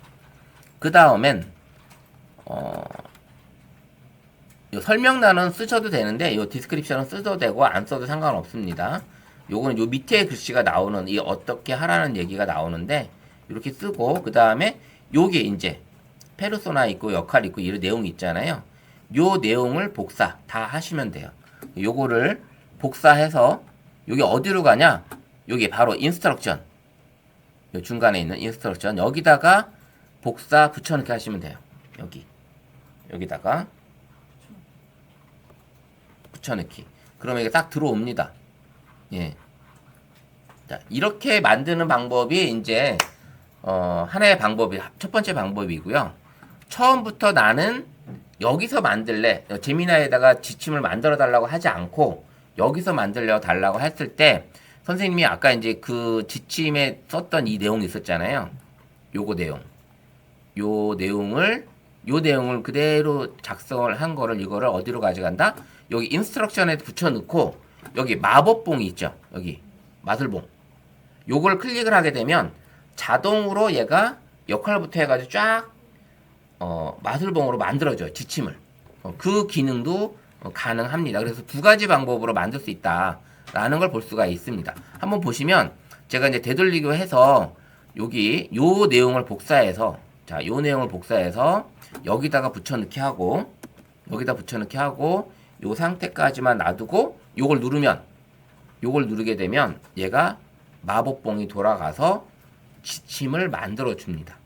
그 다음엔 요 설명란은 쓰셔도 되는데 요 디스크립션은 써도 되고 안 써도 상관없습니다. 요거는 요 밑에 글씨가 나오는 이 어떻게 하라는 얘기가 나오는데 이렇게 쓰고 그 다음에 요게 이제 페르소나 있고 역할 있고 이런 내용이 있잖아요. 요 내용을 복사 다 하시면 돼요. 요거를 복사해서 여기 어디로 가냐? 여기 바로 인스트럭션. 요 중간에 있는 인스트럭션 여기다가 복사 붙여넣기 하시면 돼요. 여기다가 붙여넣기. 그러면 이게 딱 들어옵니다. 예. 자, 이렇게 만드는 방법이 이제 하나의 방법이 첫 번째 방법이고요. 처음부터 나는 여기서 만들래. 제미나이에다가 지침을 만들어 달라고 하지 않고 여기서 만들려 달라고 했을 때 선생님이 아까 이제 그 지침에 썼던 이 내용이 있었잖아요. 요거 내용. 요 내용을 그대로 작성을 한 거를 이거를 어디로 가져간다? 여기 인스트럭션에 붙여넣고 여기 마법봉이 있죠. 여기 마술봉. 요걸 클릭을 하게 되면 자동으로 얘가 역할부터 해가지고 쫙 마술봉으로 만들어줘요. 지침을. 그 기능도 가능합니다. 그래서 두 가지 방법으로 만들 수 있다라는 걸 볼 수가 있습니다. 한번 보시면 제가 이제 되돌리기 해서 여기 요 내용을 복사해서 자, 요 내용을 복사해서 여기다가 붙여넣기 하고 요 상태까지만 놔두고 요걸 누르게 되면 얘가 마법봉이 돌아가서 지침을 만들어 줍니다.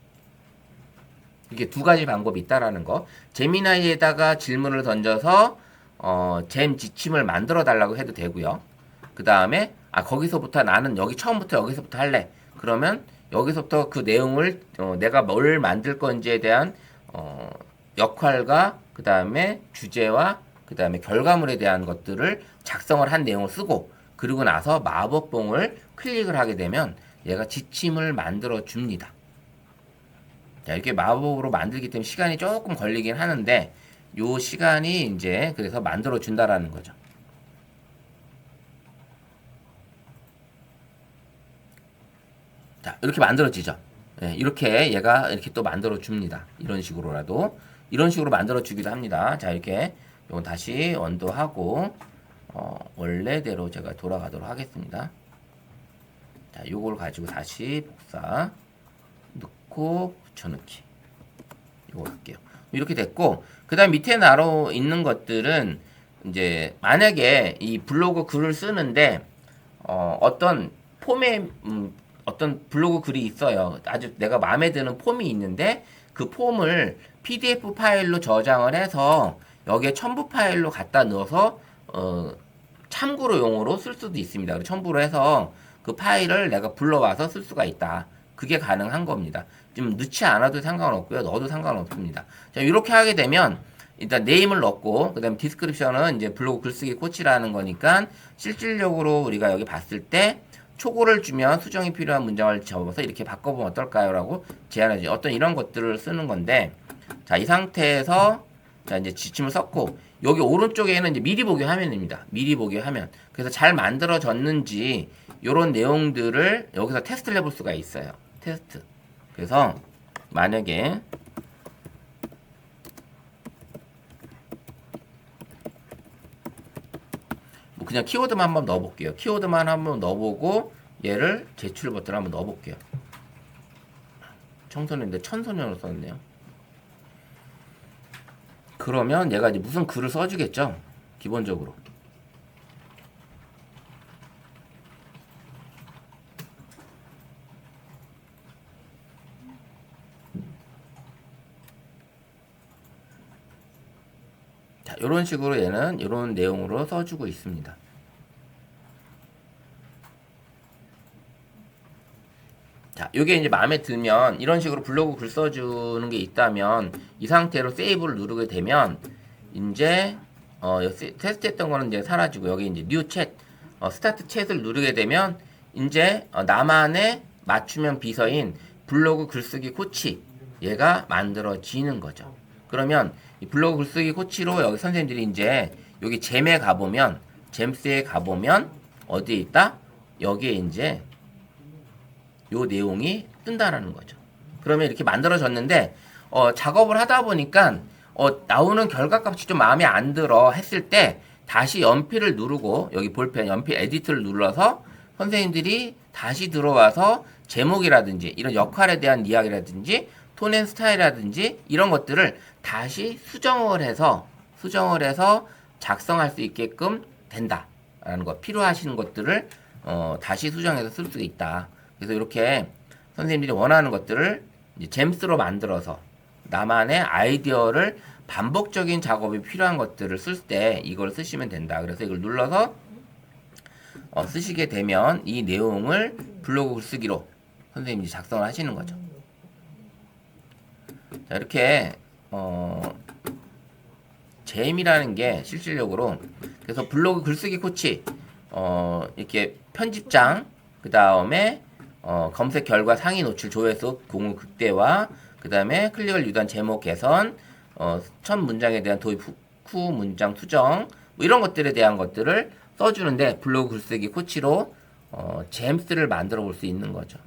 이게 두 가지 방법이 있다라는 거. 제미나이에다가 질문을 던져서 잼 지침을 만들어 달라고 해도 되고요. 그 다음에 거기서부터 나는 처음부터 여기서부터 할래. 그러면 여기서부터 그 내용을 내가 뭘 만들 건지에 대한 역할과 그 다음에 주제와 그 다음에 결과물에 대한 것들을 작성을 한 내용을 쓰고 그리고 나서 마법봉을 클릭을 하게 되면 얘가 지침을 만들어 줍니다. 자, 이렇게 마법으로 만들기 때문에 시간이 조금 걸리긴 하는데 요 시간이 이제 그래서 만들어 준다라는 거죠. 자, 이렇게 만들어지죠. 예, 이렇게 얘가 이렇게 또 만들어 줍니다. 이런 식으로라도 이런 식으로 만들어 주기도 합니다. 자, 이렇게 이건 다시 언도하고 원래대로 제가 돌아가도록 하겠습니다. 자, 요걸 가지고 다시 복사 넣고 붙여넣기 이거 할게요. 이렇게 됐고 그 다음 밑에 나로 있는 것들은 이제 만약에 이 블로그 글을 쓰는데 어떤 폼에 어떤 블로그 글이 있어요. 아주 내가 마음에 드는 폼이 있는데 그 폼을 PDF 파일로 저장을 해서 여기에 첨부 파일로 갖다 넣어서 참고로 용어로 쓸 수도 있습니다. 그래서 첨부로 해서 그 파일을 내가 불러와서 쓸 수가 있다. 그게 가능한 겁니다. 지금 넣지 않아도 상관없고요. 넣어도 상관없습니다. 자, 이렇게 하게 되면 일단 네임을 넣고 그다음에 디스크립션은 이제 블로그 글쓰기 코치라는 거니까 실질적으로 우리가 여기 봤을 때 초고를 주면 수정이 필요한 문장을 적어서 이렇게 바꿔보면 어떨까요? 라고 제안하죠. 어떤 이런 것들을 쓰는 건데 자, 이 상태에서 자, 이제 지침을 썼고 여기 오른쪽에는 이제 미리 보기 화면입니다. 미리 보기 화면. 그래서 잘 만들어졌는지 이런 내용들을 여기서 테스트를 해볼 수가 있어요. 테스트. 그래서 만약에 뭐 그냥 키워드만 한번 넣어볼게요. 키워드만 한번 넣어보고 얘를 제출 버튼을 한번 넣어볼게요. 청소년인데 천소년으로 썼네요. 그러면 얘가 이제 무슨 글을 써주겠죠? 기본적으로. 자, 이런 식으로 얘는 이런 내용으로 써주고 있습니다. 자, 요게 이제 마음에 들면 이런 식으로 블로그 글 써주는 게 있다면 이 상태로 세이브를 누르게 되면 이제 테스트했던 거는 이제 사라지고 여기 이제 뉴 챗, 스타트 챗을 누르게 되면 이제 나만의 맞춤형 비서인 블로그 글쓰기 코치 얘가 만들어지는 거죠. 그러면 이 블로그 글쓰기 코치로 여기 선생님들이 이제 여기 잼에 가보면 잼스에 가보면 어디에 있다? 여기에 이제 요 내용이 뜬다라는 거죠. 그러면 이렇게 만들어졌는데 작업을 하다 보니까 나오는 결과값이 좀 마음에 안 들어 했을 때 다시 연필을 누르고 여기 볼펜 연필 에디트를 눌러서 선생님들이 다시 들어와서 제목이라든지 이런 역할에 대한 이야기라든지 톤 앤 스타일이라든지 이런 것들을 다시 수정을 해서 작성할 수 있게끔 된다라는 거. 필요하신 것들을 다시 수정해서 쓸 수 있다. 그래서 이렇게 선생님들이 원하는 것들을 이제 잼스로 만들어서 나만의 아이디어를 반복적인 작업이 필요한 것들을 쓸 때 이걸 쓰시면 된다. 그래서 이걸 눌러서 쓰시게 되면 이 내용을 블로그 글쓰기로 선생님이 작성을 하시는 거죠. 자, 이렇게 잼이라는 게 실질적으로 그래서 블로그 글쓰기 코치 이렇게 편집장 그 다음에 검색 결과 상위 노출 조회수 공유 극대화 그 다음에 클릭을 유도한 제목 개선 첫 문장에 대한 도입 후 문장 수정 뭐 이런 것들에 대한 것들을 써주는데 블로그 글쓰기 코치로 잼스를 만들어 볼 수 있는 거죠.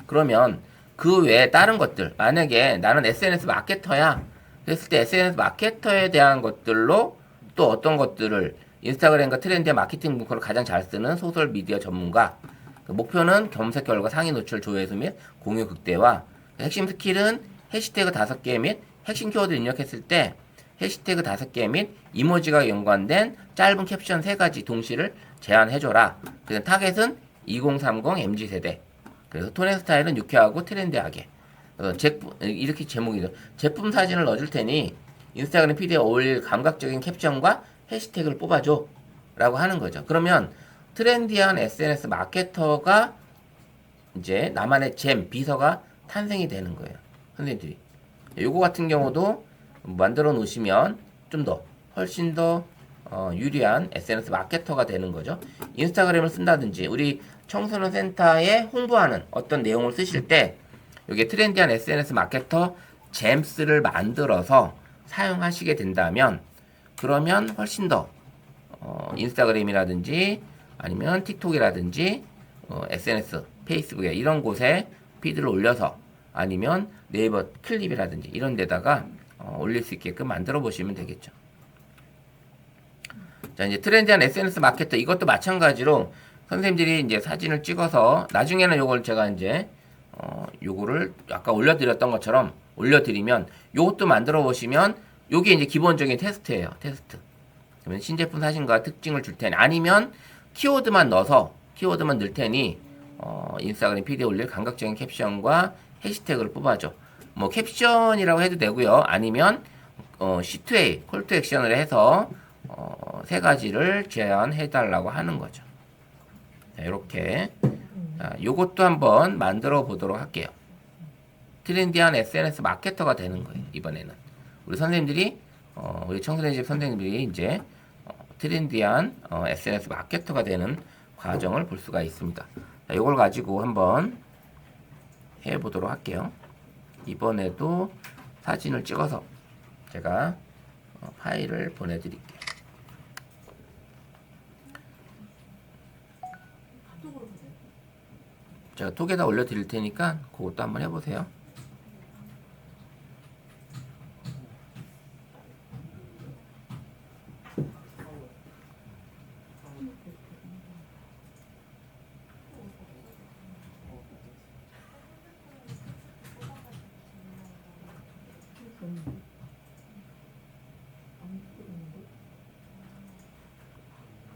그러면 그 외에 다른 것들 만약에 나는 SNS 마케터야 그랬을 때 SNS 마케터에 대한 것들로 또 어떤 것들을 인스타그램과 트렌드의 마케팅 문구를 가장 잘 쓰는 소셜 미디어 전문가 목표는 검색 결과 상위 노출 조회수 및 공유 극대화 핵심 스킬은 해시태그 5개 및 핵심 키워드 입력했을 때 해시태그 5개 및 이모지가 연관된 짧은 캡션 3가지 동시를 제안해줘라. 그래서 타겟은 2030 MZ세대 그래서 톤 앤 스타일은 유쾌하고 트렌디하게 이렇게 제목이죠. 제품 사진을 넣어줄 테니 인스타그램 피드에 어울릴 감각적인 캡션과 해시태그를 뽑아줘 라고 하는 거죠. 그러면 트렌디한 SNS 마케터가 이제 나만의 잼, 비서가 탄생이 되는 거예요. 선생님들이. 요거 같은 경우도 만들어 놓으시면 좀 더 훨씬 더 유리한 SNS 마케터가 되는 거죠. 인스타그램을 쓴다든지 우리 청소년 센터에 홍보하는 어떤 내용을 쓰실 때 여기 트렌디한 SNS 마케터 잼스를 만들어서 사용하시게 된다면 그러면 훨씬 더 인스타그램이라든지 아니면 틱톡이라든지 SNS, 페이스북에 이런 곳에 피드를 올려서 아니면 네이버 클립이라든지 이런 데다가 올릴 수 있게끔 만들어 보시면 되겠죠. 자, 이제 트렌디한 SNS 마케터 이것도 마찬가지로 선생님들이 이제 사진을 찍어서 나중에는 요걸 제가 이제 요거를 아까 올려드렸던 것처럼 올려드리면 요것도 만들어 보시면 요게 이제 기본적인 테스트예요. 테스트. 그러면 신제품 사진과 특징을 줄 테니 아니면 키워드만 넣어서 키워드만 넣을 테니 인스타그램 피드에 올릴 감각적인 캡션과 해시태그를 뽑아줘. 뭐 캡션이라고 해도 되고요. 아니면 C2A 콜투 액션을 해서 세 가지를 제안해 달라고 하는 거죠. 자, 이렇게 요것도 한번 만들어 보도록 할게요. 트렌디한 SNS 마케터가 되는 거예요. 이번에는 우리 선생님들이 우리 청소년 집 선생님들이 이제 트렌디한 SNS 마케터가 되는 과정을 볼 수가 있습니다. 자, 이걸 가지고 한번 해보도록 할게요. 이번에도 사진을 찍어서 제가 파일을 보내드릴게요. 제가 톡에다 올려드릴 테니까 그것도 한번 해보세요.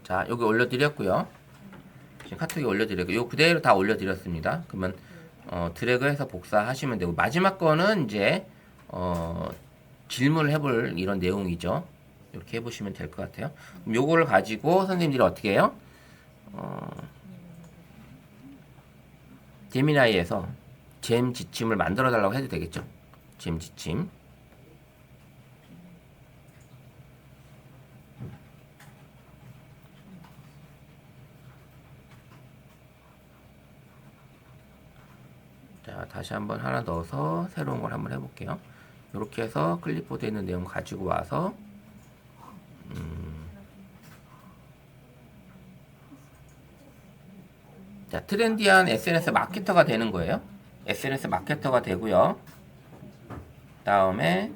자, 여기 올려드렸고요. 지금 카톡에 올려드렸고, 요 그대로 다 올려드렸습니다. 그러면 드래그해서 복사하시면 되고 마지막 거는 이제 질문을 해볼 이런 내용이죠. 이렇게 해보시면 될 것 같아요. 그럼 요거를 가지고 선생님들이 어떻게 해요? 제미나이에서 잼 지침을 만들어 달라고 해도 되겠죠. 잼 지침. 자, 다시 한번 하나 넣어서 새로운 걸 한번 해볼게요. 이렇게 해서 클립보드에 있는 내용 가지고 와서 자, 트렌디한 SNS 마케터가 되는 거예요. SNS 마케터가 되고요. 다음에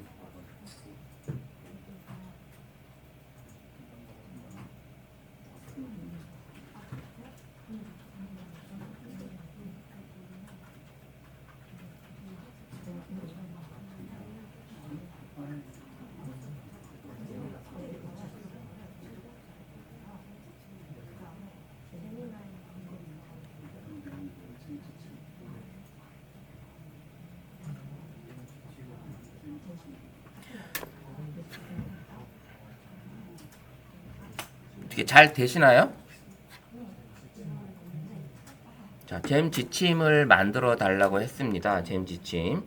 어떻게 잘 되시나요? 자, 잼 지침을 만들어 달라고 했습니다. 잼 지침.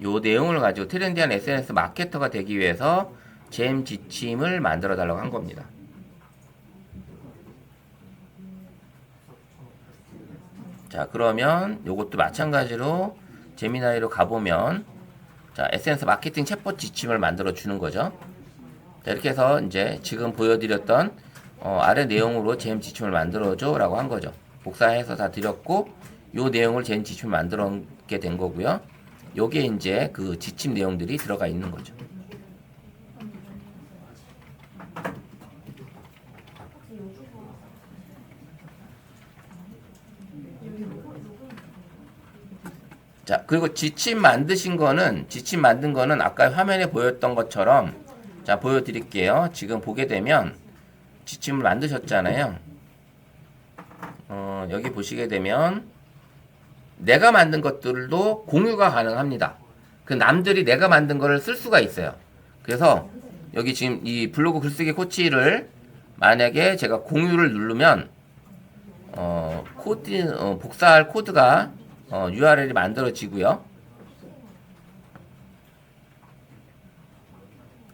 요 내용을 가지고 트렌디한 SNS 마케터가 되기 위해서 잼 지침을 만들어 달라고 한 겁니다. 자, 그러면 요것도 마찬가지로 제미나이로 가보면 자, SNS 마케팅 챗봇 지침을 만들어 주는 거죠. 자, 이렇게 해서 이제 지금 보여드렸던 아래 내용으로 잼 지침을 만들어줘 라고 한 거죠. 복사해서 다 드렸고 요 내용을 잼 지침을 만들게 된 거고요. 요게 이제 그 지침 내용들이 들어가 있는 거죠. 자, 그리고 지침 만든 거는 아까 화면에 보였던 것처럼 자, 보여드릴게요. 지금 보게 되면 지침을 만드셨잖아요. 여기 보시게 되면 내가 만든 것들도 공유가 가능합니다. 그 남들이 내가 만든 거를 쓸 수가 있어요. 그래서 여기 지금 이 블로그 글쓰기 코치를 만약에 제가 공유를 누르면 복사할 코드가 URL이 만들어지고요.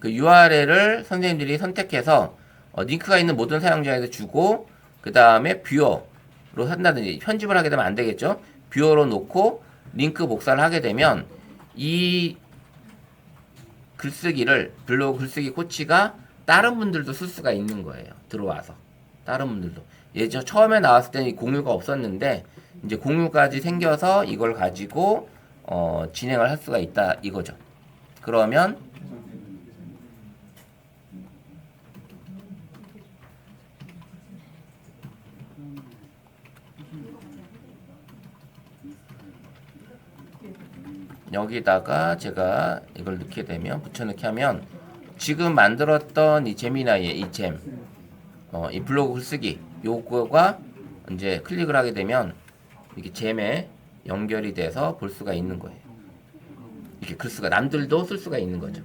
그 URL을 선생님들이 선택해서 링크가 있는 모든 사용자에게 주고 그 다음에 뷰어로 한다든지 편집을 하게 되면 안 되겠죠. 뷰어로 놓고 링크 복사를 하게 되면 이 글쓰기를 블로그 글쓰기 코치가 다른 분들도 쓸 수가 있는 거예요. 들어와서 다른 분들도 예전 처음에 나왔을 때는 이 공유가 없었는데 이제 공유까지 생겨서 이걸 가지고 진행을 할 수가 있다 이거죠. 그러면 여기다가 제가 이걸 넣게 되면 붙여넣기 하면 지금 만들었던 이 제미나이의 이 잼, 이 블로그 글쓰기 요거가 이제 클릭을 하게 되면 이게 잼에 연결이 돼서 볼 수가 있는 거예요. 이렇게 글쓰가 남들도 쓸 수가 있는 거죠.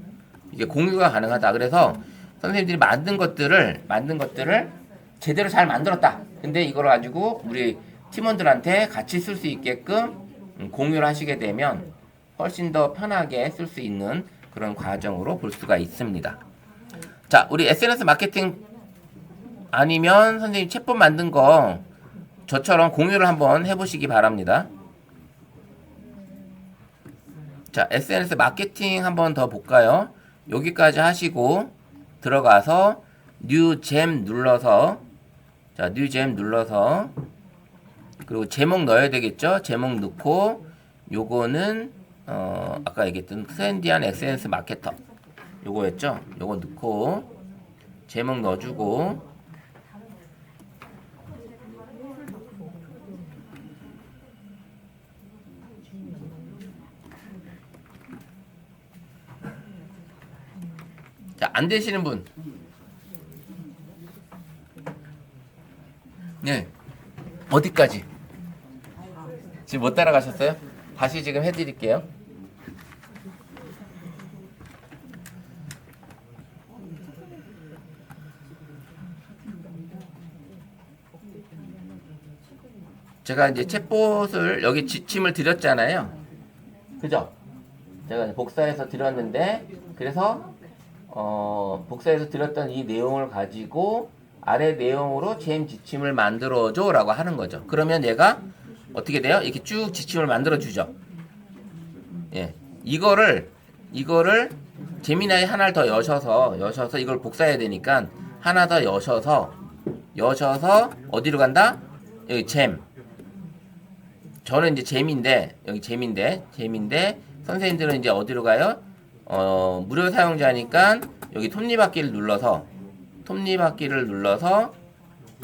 이게 공유가 가능하다. 그래서 선생님들이 만든 것들을 제대로 잘 만들었다. 근데 이걸 가지고 우리 팀원들한테 같이 쓸 수 있게끔 공유를 하시게 되면 훨씬 더 편하게 쓸 수 있는 그런 과정으로 볼 수가 있습니다. 자, 우리 SNS 마케팅 아니면 선생님 챗봇 만든 거 저처럼 공유를 한번 해보시기 바랍니다. 자, SNS 마케팅 한번 더 볼까요? 여기까지 하시고 들어가서 뉴 잼 눌러서 자, 뉴 잼 눌러서 그리고 제목 넣어야 되겠죠? 제목 넣고 요거는 아까 얘기했던 트렌디한 SNS 마케터 요거였죠? 요거 넣고 제목 넣어주고 자, 안 되시는 분 네 어디까지? 지금 못 따라가셨어요? 다시 지금 해드릴게요. 제가 이제 챗봇을 여기 지침을 드렸잖아요. 그죠? 제가 이제 복사해서 드렸는데 그래서 복사해서 드렸던 이 내용을 가지고 아래 내용으로 잼 지침을 만들어줘 라고 하는 거죠. 그러면 얘가 어떻게 돼요? 이렇게 쭉 지침을 만들어 주죠. 예. 이거를 제미나이 하나를 더 여셔서 이걸 복사해야 되니까 하나 더 여셔서 어디로 간다? 여기 잼. 저는 이제 잼인데 여기 잼인데 선생님들은 이제 어디로 가요? 무료 사용자니까 여기 톱니바퀴를 눌러서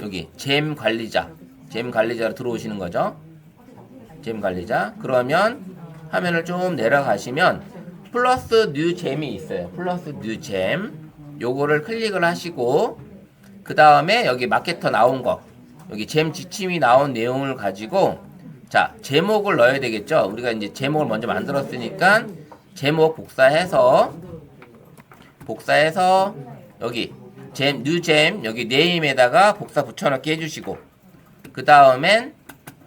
여기 잼 관리자로 들어오시는 거죠. 잼 관리자. 그러면 화면을 좀 내려가시면 플러스 뉴 잼이 있어요. 플러스 뉴 잼. 요거를 클릭을 하시고 그 다음에 여기 마케터 나온 거 여기 잼 지침이 나온 내용을 가지고 자 제목을 넣어야 되겠죠. 우리가 이제 제목을 먼저 만들었으니까 제목 복사해서 여기 잼, 뉴잼 여기 네임에다가 복사 붙여넣기 해주시고 그 다음엔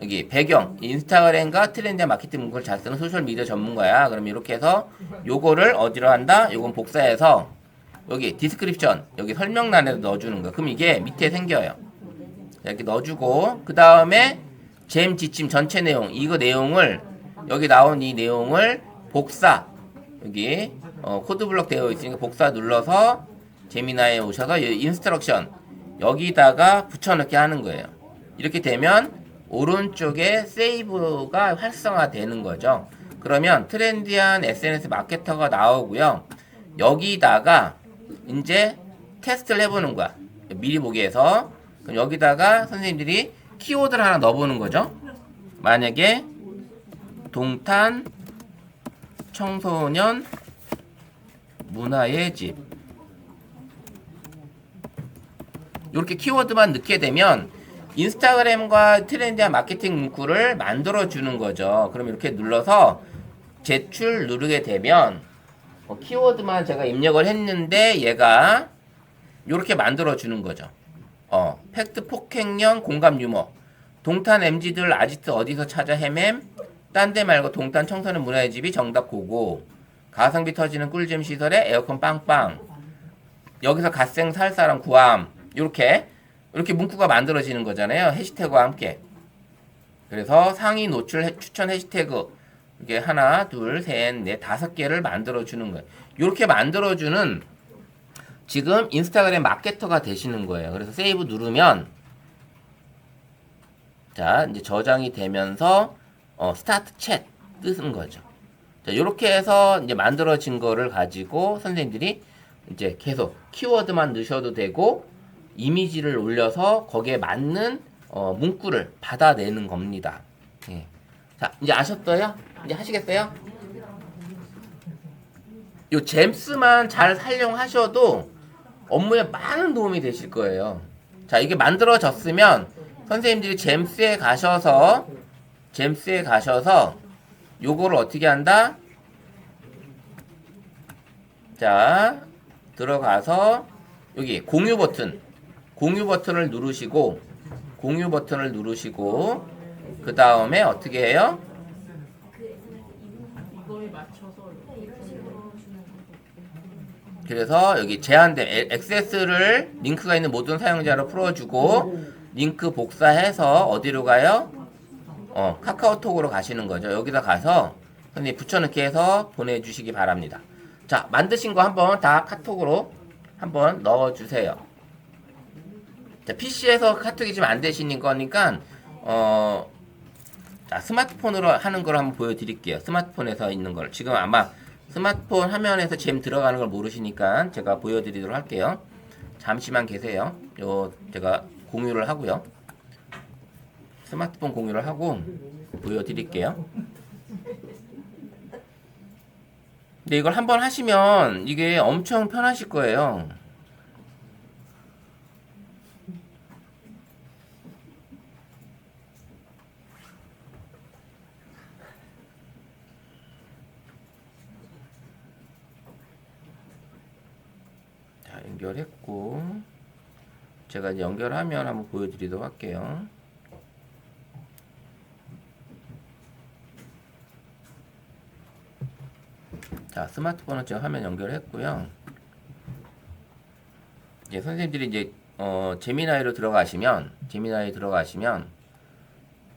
여기 배경 인스타그램과 트렌드 마케팅 문구를 잘 쓰는 소셜미디어 전문가야. 그럼 이렇게 해서 요거를 어디로 한다? 요건 복사해서 여기 디스크립션 여기 설명란에 넣어주는 거야. 그럼 이게 밑에 생겨요. 이렇게 넣어주고 그 다음에 잼 지침 전체 내용 이거 내용을 여기 나온 이 내용을 복사 여기 코드블럭 되어 있으니까 복사 눌러서 제미나이에 오셔서 인스트럭션 여기다가 붙여넣기 하는 거예요. 이렇게 되면 오른쪽에 세이브가 활성화되는 거죠. 그러면 트렌디한 SNS 마케터가 나오고요. 여기다가 이제 테스트를 해보는 거야. 미리 보기에서. 그럼 여기다가 선생님들이 키워드를 하나 넣어보는 거죠. 만약에 동탄 청소년 문화의 집 이렇게 키워드만 넣게 되면 인스타그램과 트렌디한 마케팅 문구를 만들어 주는 거죠. 그럼 이렇게 눌러서 제출 누르게 되면 키워드만 제가 입력을 했는데 얘가 이렇게 만들어 주는 거죠. 팩트 폭행형 공감 유머 동탄 MZ들 아지트 어디서 찾아 헤맴 딴 데 말고 동탄 청소년 문화의 집이 정답 고고 가성비 터지는 꿀잼 시설에 에어컨 빵빵 여기서 갓생 살 사람 구함. 이렇게 문구가 만들어지는 거잖아요. 해시태그와 함께. 그래서 상위 노출 추천 해시태그 이게 하나, 둘, 셋, 넷, 5개를 만들어주는 거예요. 이렇게 만들어주는 지금 인스타그램 마케터가 되시는 거예요. 그래서 세이브 누르면 자 이제 저장이 되면서 스타트 챗 뜨는 거죠. 자 이렇게 해서 이제 만들어진 거를 가지고 선생님들이 이제 계속 키워드만 넣으셔도 되고 이미지를 올려서 거기에 맞는 문구를 받아내는 겁니다. 예. 자 이제 아셨어요? 이제 하시겠어요? 요 잼스만 잘 활용하셔도 업무에 많은 도움이 되실 거예요. 자 이게 만들어졌으면 선생님들이 잼스에 가셔서 요거를 어떻게 한다? 자 들어가서 여기 공유 버튼을 누르시고 그 다음에 어떻게 해요? 그래서 여기 제한된 액세스를 링크가 있는 모든 사용자로 풀어주고 링크 복사해서 어디로 가요? 카카오톡으로 가시는 거죠. 여기다 가서 선생님 붙여넣기 해서 보내주시기 바랍니다. 자 만드신 거 한번 다 카톡으로 한번 넣어주세요. 자 PC에서 카톡이 지금 안 되시는 거니까 자 스마트폰으로 하는 걸 한번 보여드릴게요. 스마트폰에서 있는 걸 지금 아마 스마트폰 화면에서 잼 들어가는 걸 모르시니까 제가 보여드리도록 할게요. 잠시만 계세요. 제가 공유를 하고요. 스마트폰 공유를 하고 보여드릴게요. 근데 이걸 한번 하시면 이게 엄청 편하실 거예요. 자, 연결했고 제가 이제 연결하면 한번 보여드리도록 할게요. 자, 스마트폰은 제가 화면 연결했고요. 이제 선생님들이 이제 제미나이로 들어가시면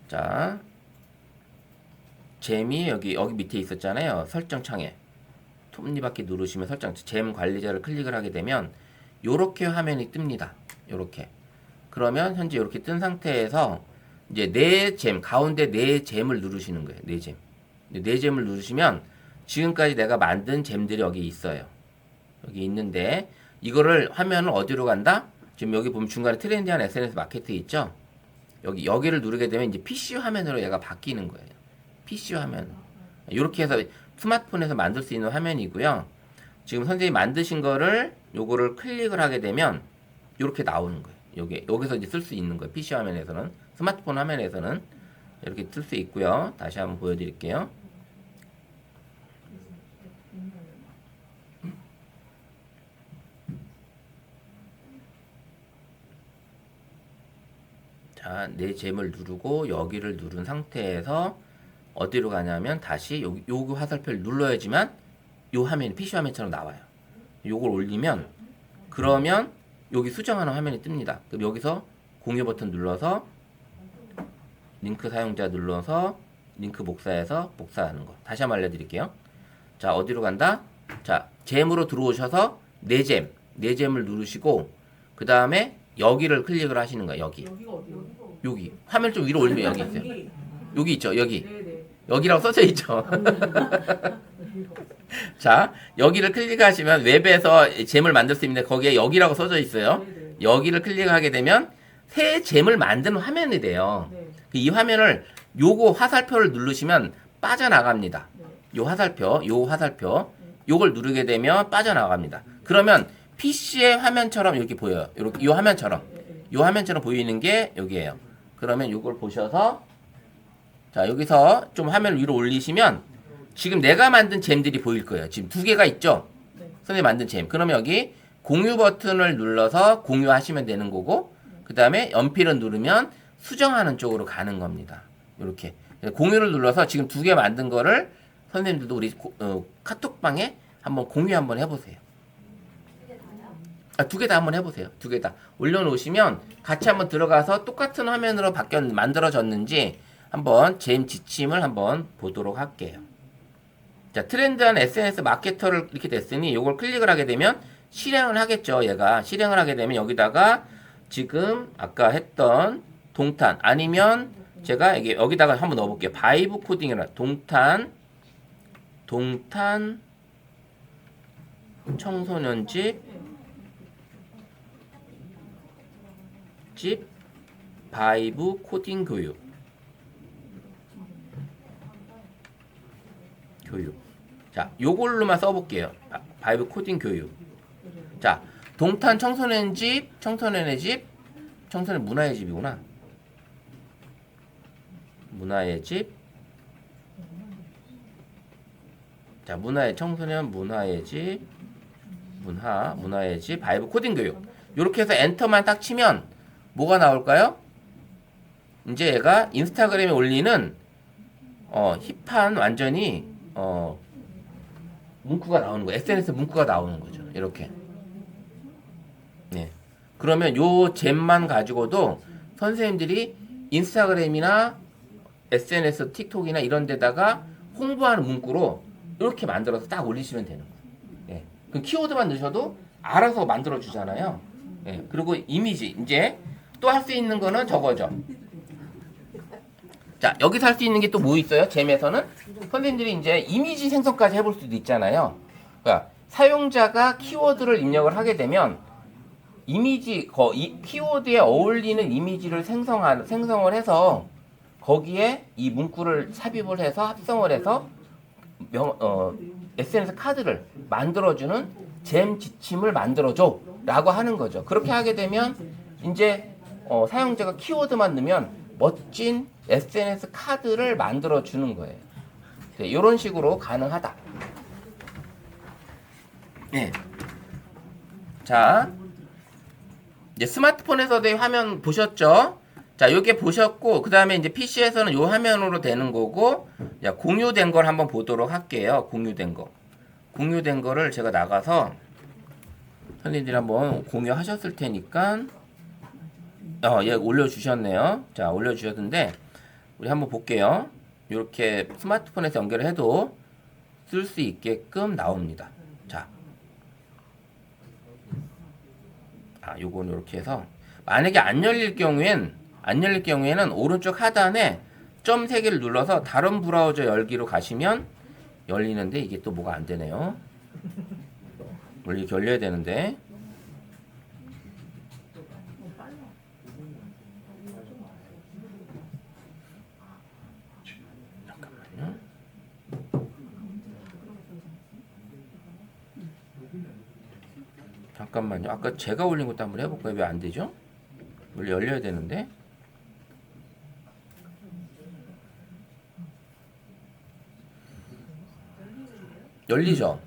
자 잼이 여기 밑에 있었잖아요. 설정 창에 톱니바퀴 누르시면 설정 잼 관리자를 클릭을 하게 되면 요렇게 화면이 뜹니다. 요렇게. 그러면 현재 이렇게 뜬 상태에서 이제 네 잼 가운데 네 잼을 누르시는 거예요. 네 잼. 네 잼을 누르시면 지금까지 내가 만든 잼들이 여기 있어요. 여기 있는데 이거를 화면을 어디로 간다? 지금 여기 보면 중간에 트렌디한 SNS 마케트 있죠? 여기를 누르게 되면 이제 PC 화면으로 얘가 바뀌는 거예요. PC 화면. 이렇게 해서 스마트폰에서 만들 수 있는 화면이고요. 지금 선생님이 만드신 거를 요거를 클릭을 하게 되면 이렇게 나오는 거예요. 여기서 이제 쓸 수 있는 거예요. PC 화면에서는. 스마트폰 화면에서는 이렇게 쓸 수 있고요. 다시 한번 보여드릴게요. 자, 내 잼을 누르고 여기를 누른 상태에서 어디로 가냐면 다시 요거 화살표를 눌러야지만 요 화면이 PC 화면처럼 나와요. 요걸 올리면 그러면 여기 수정하는 화면이 뜹니다. 그럼 여기서 공유 버튼 눌러서 링크 사용자 눌러서 링크 복사해서 복사하는 거. 다시 한번 알려드릴게요. 자 어디로 간다? 자 잼으로 들어오셔서 내 잼을 누르시고 그 다음에 여기를 클릭을 하시는 거예요. 여기 화면 좀 위로 올리면 여기 있어요. 여기 있죠. 여기라고 써져 있죠. 자 여기를 클릭하시면 웹에서 잼을 만들 수 있는데 거기에 여기라고 써져 있어요. 여기를 클릭하게 되면 새 잼을 만드는 화면이 돼요. 이 화면을 요거 화살표를 누르시면 빠져나갑니다. 요 화살표 요걸 누르게 되면 빠져나갑니다. 그러면 PC의 화면처럼 이렇게 보여요. 이렇게 요 화면처럼 보이는 게 여기에요. 그러면 요걸 보셔서 자 여기서 좀 화면을 위로 올리시면 지금 내가 만든 잼들이 보일 거예요. 지금 2개가 있죠? 선생님 만든 잼. 그러면 여기 공유 버튼을 눌러서 공유하시면 되는 거고 그 다음에 연필을 누르면 수정하는 쪽으로 가는 겁니다. 이렇게 공유를 눌러서 지금 2개 만든 거를 선생님들도 우리 카톡방에 한번 공유 한번 해보세요. 두 개 다 한번 해보세요. 두 개 다 올려놓으시면 같이 한번 들어가서 똑같은 화면으로 만들어졌는지 한번 잼 지침을 한번 보도록 할게요. 자, 트렌드한 SNS 마케터를 이렇게 됐으니 이걸 클릭을 하게 되면 실행을 하겠죠. 얘가 실행을 하게 되면 여기다가 지금 아까 했던 동탄 아니면 제가 여기다가 한번 넣어볼게요. 바이브 코딩이라 동탄 청소년집 바이브 코딩 교육. 자, 요걸로만 써볼게요. 바이브 코딩 교육. 자, 동탄 청소년의 집, 청소년 문화의 집이구나. 문화의 집. 자, 문화의 집, 문화의 집, 바이브 코딩 교육. 요렇게 해서 엔터만 딱 치면 뭐가 나올까요? 이제 얘가 인스타그램에 올리는 힙한 완전히 문구가 나오는 거예요. SNS 문구가 나오는 거죠. 이렇게. 네. 그러면 요 잼만 가지고도 선생님들이 인스타그램이나 SNS, 틱톡이나 이런 데다가 홍보하는 문구로 이렇게 만들어서 딱 올리시면 되는 거예요. 예. 그 키워드만 넣으셔도 알아서 만들어 주잖아요. 예. 그리고 이미지 이제 또 할 수 있는 거는 저거죠. 자, 여기서 할 수 있는 게 또 뭐 있어요? 잼에서는 선생님들이 이제 이미지 생성까지 해볼 수도 있잖아요. 그러니까 사용자가 키워드를 입력을 하게 되면 이미지 이 키워드에 어울리는 이미지를 생성을 해서 거기에 이 문구를 삽입을 해서 합성을 해서 SNS 카드를 만들어주는 잼 지침을 만들어줘 라고 하는 거죠. 그렇게 하게 되면 이제 사용자가 키워드만 넣으면 멋진 SNS 카드를 만들어 주는 거예요. 네, 이런 식으로 가능하다. 네. 자, 이제 스마트폰에서도 화면 보셨죠? 자, 요게 보셨고, 그 다음에 이제 PC에서는 요 화면으로 되는 거고, 자, 공유된 걸 한번 보도록 할게요. 공유된 거를 제가 나가서 선생님들이 한번 공유하셨을 테니까, 예, 올려주셨네요. 자, 올려주셨는데, 우리 한번 볼게요. 이렇게 스마트폰에서 연결을 해도 쓸 수 있게끔 나옵니다. 자, 요건 이렇게 해서 만약에 안 열릴 경우에는 오른쪽 하단에 점 3개를 눌러서 다른 브라우저 열기로 가시면 열리는데 이게 또 뭐가 안 되네요. 원래 이렇게 열려야 되는데. 잠깐만요. 아까 제가 올린 것도 한번 해볼까요? 왜 안 되죠? 원래 열려야 되는데. 열리죠?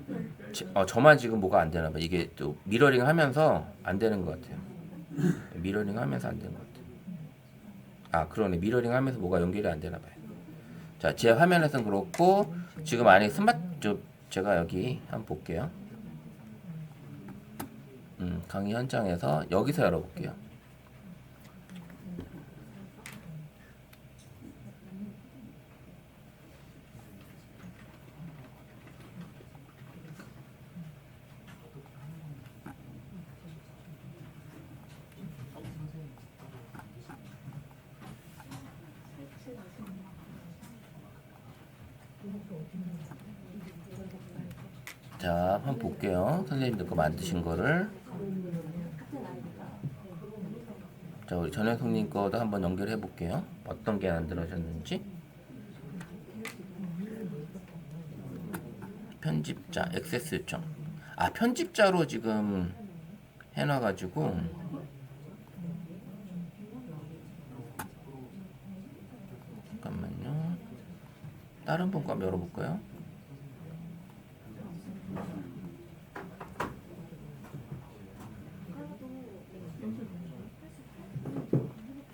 저만 지금 뭐가 안 되나 봐. 이게 또 미러링 하면서 안 되는 것 같아요. 미러링 하면서 안 되는 것 같아요. 그러네. 미러링 하면서 뭐가 연결이 안 되나 봐요. 자, 제 화면에서는 그렇고, 지금 안에 제가 여기 한번 볼게요. 강의 현장에서 여기서 열어볼게요. 자, 한번 볼게요. 선생님들 거 만드신 거를. 자, 우리 전혜숙님 거도 한번 연결해 볼게요. 어떤 게 만들어졌는지. 편집자, 액세스 요청. 편집자로 지금 해놔가지고. 잠깐만요. 다른 분 거 한번 열어볼까요?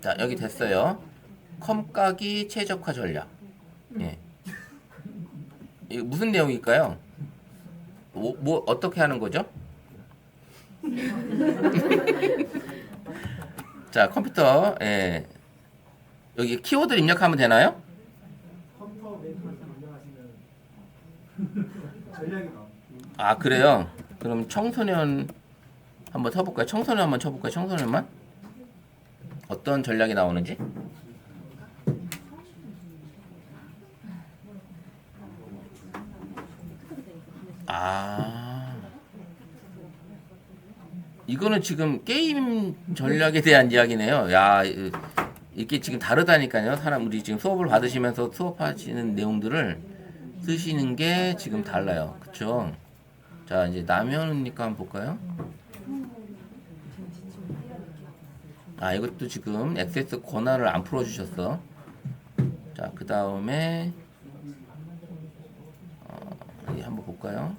자, 여기 됐어요. 컴까기 최적화 전략. 예. 이거 무슨 내용일까요? 어떻게 하는 거죠? 자, 컴퓨터, 예. 여기 키워드 입력하면 되나요? 컴퓨터 메이커에서 입력하시면 전략이 나옵니다. 아, 그래요? 그럼 청소년 한번 쳐볼까요? 청소년 한번 쳐볼까요? 청소년만? 어떤 전략이 나오는지? 아, 이거는 지금 게임 전략에 대한 이야기네요. 야, 이게 지금 다르다니까요. 사람, 우리 지금 수업을 받으시면서 수업하시는 내용들을 쓰시는 게 지금 달라요. 그쵸? 자, 이제 남현우니까 한번 볼까요? 아, 이것도 지금 액세스 권한을 안 풀어주셨어. 자, 그 다음에 한번 볼까요?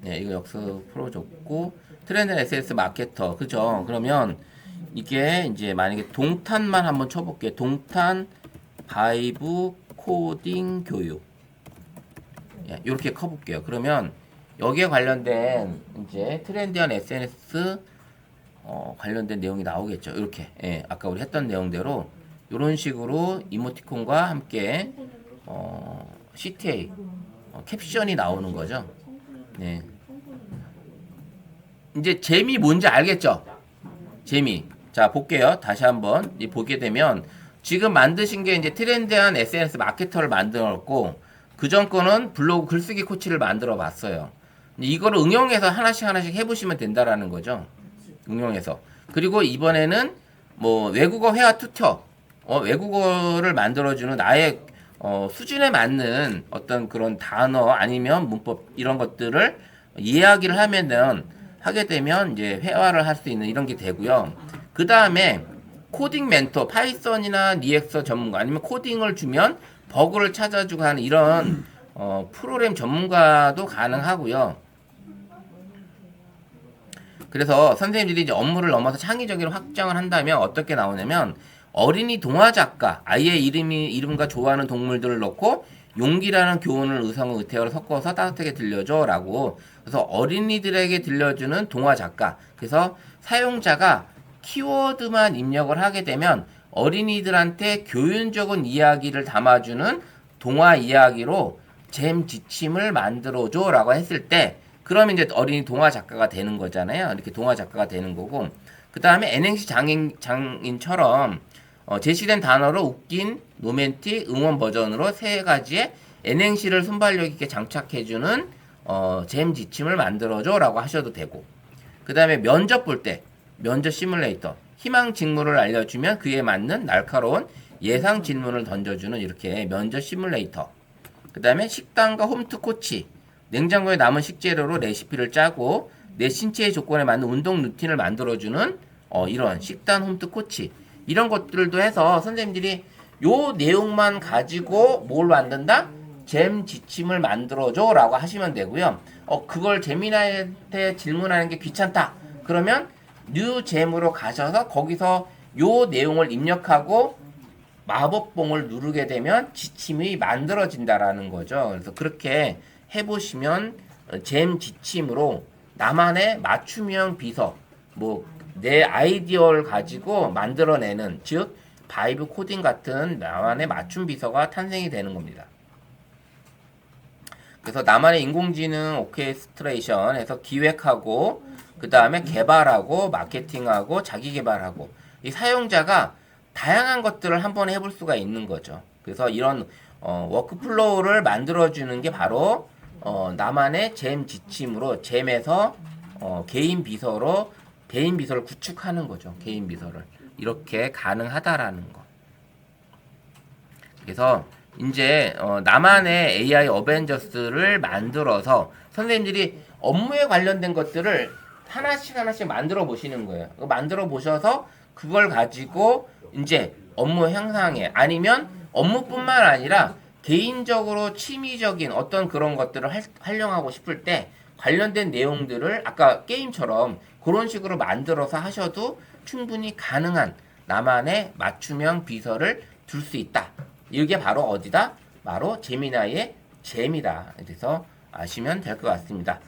네, 이거 역수 풀어줬고 트렌드 SS 마케터, 그죠? 그러면 이게 이제 만약에 동탄만 한번 쳐볼게요. 동탄 바이브 코딩 교육. 예, 이렇게 커볼게요. 그러면 여기에 관련된 이제 트렌디한 SNS 관련된 내용이 나오겠죠. 이렇게, 예, 아까 우리 했던 내용대로 이런 식으로 이모티콘과 함께 CTA 캡션이 나오는 거죠. 네. 이제 재미 뭔지 알겠죠? 재미. 자, 볼게요. 다시 한번 보게 되면 지금 만드신 게 이제 트렌디한 SNS 마케터를 만들었고 그 전 거는 블로그 글쓰기 코치를 만들어 봤어요. 이거를 응용해서 하나씩 해보시면 된다라는 거죠. 응용해서. 그리고 이번에는 뭐 외국어 회화 튜터, 외국어를 만들어주는 나의 수준에 맞는 어떤 그런 단어 아니면 문법 이런 것들을 이야기를 하게 되면 이제 회화를 할 수 있는 이런 게 되고요. 그 다음에 코딩 멘토, 파이썬이나 리액서 전문가 아니면 코딩을 주면 버그를 찾아주고 하는 이런 프로그램 전문가도 가능하고요. 그래서 선생님들이 이제 업무를 넘어서 창의적으로 확장을 한다면 어떻게 나오냐면 어린이 동화 작가, 아이의 이름과 좋아하는 동물들을 넣고 용기라는 교훈을 의성을 의태어로 섞어서 따뜻하게 들려줘 라고. 그래서 어린이들에게 들려주는 동화 작가. 그래서 사용자가 키워드만 입력을 하게 되면 어린이들한테 교훈적인 이야기를 담아주는 동화 이야기로 잼 지침을 만들어줘 라고 했을 때 그러면 이제 어린이 동화 작가가 되는 거잖아요. 이렇게 동화 작가가 되는 거고. 그 다음에 N행시 장인처럼 제시된 단어로 웃긴, 로맨틱, 응원 버전으로 세 가지의 N행시를 순발력 있게 장착해주는 잼 지침을 만들어줘 라고 하셔도 되고. 그 다음에 면접 볼 때 면접 시뮬레이터 희망 직무를 알려주면 그에 맞는 날카로운 예상 질문을 던져주는 이렇게 면접 시뮬레이터. 그 다음에 식단과 홈트 코치 냉장고에 남은 식재료로 레시피를 짜고 내 신체의 조건에 맞는 운동 루틴을 만들어주는 이런 식단 홈트 코치 이런 것들도 해서 선생님들이 요 내용만 가지고 뭘 만든다? 잼 지침을 만들어줘 라고 하시면 되고요. 그걸 재미나한테 질문하는 게 귀찮다. 그러면 뉴 잼으로 가셔서 거기서 요 내용을 입력하고 마법봉을 누르게 되면 지침이 만들어진다라는 거죠. 그래서 그렇게 해보시면 잼 지침으로 나만의 맞춤형 비서, 뭐 내 아이디어를 가지고 만들어내는, 즉 바이브 코딩 같은 나만의 맞춤 비서가 탄생이 되는 겁니다. 그래서 나만의 인공지능 오케스트레이션에서 기획하고 그 다음에 개발하고 마케팅하고 자기 개발하고 이 사용자가 다양한 것들을 한번 해볼 수가 있는 거죠. 그래서 이런 워크플로우를 만들어주는 게 바로 나만의 잼 지침으로 잼에서 개인 비서로 대인 비서를 구축하는 거죠. 개인 비서를 이렇게 가능하다라는 거. 그래서 이제 나만의 AI 어벤져스를 만들어서 선생님들이 업무에 관련된 것들을 하나씩 만들어 보시는 거예요. 만들어 보셔서 그걸 가지고 이제 업무 향상에 아니면 업무뿐만 아니라 개인적으로 취미적인 어떤 그런 것들을 활용하고 싶을 때 관련된 내용들을 아까 게임처럼 그런 식으로 만들어서 하셔도 충분히 가능한 나만의 맞춤형 비서를 둘 수 있다. 이게 바로 어디다? 바로 제미나이의 잼이다. 그래서 아시면 될 것 같습니다.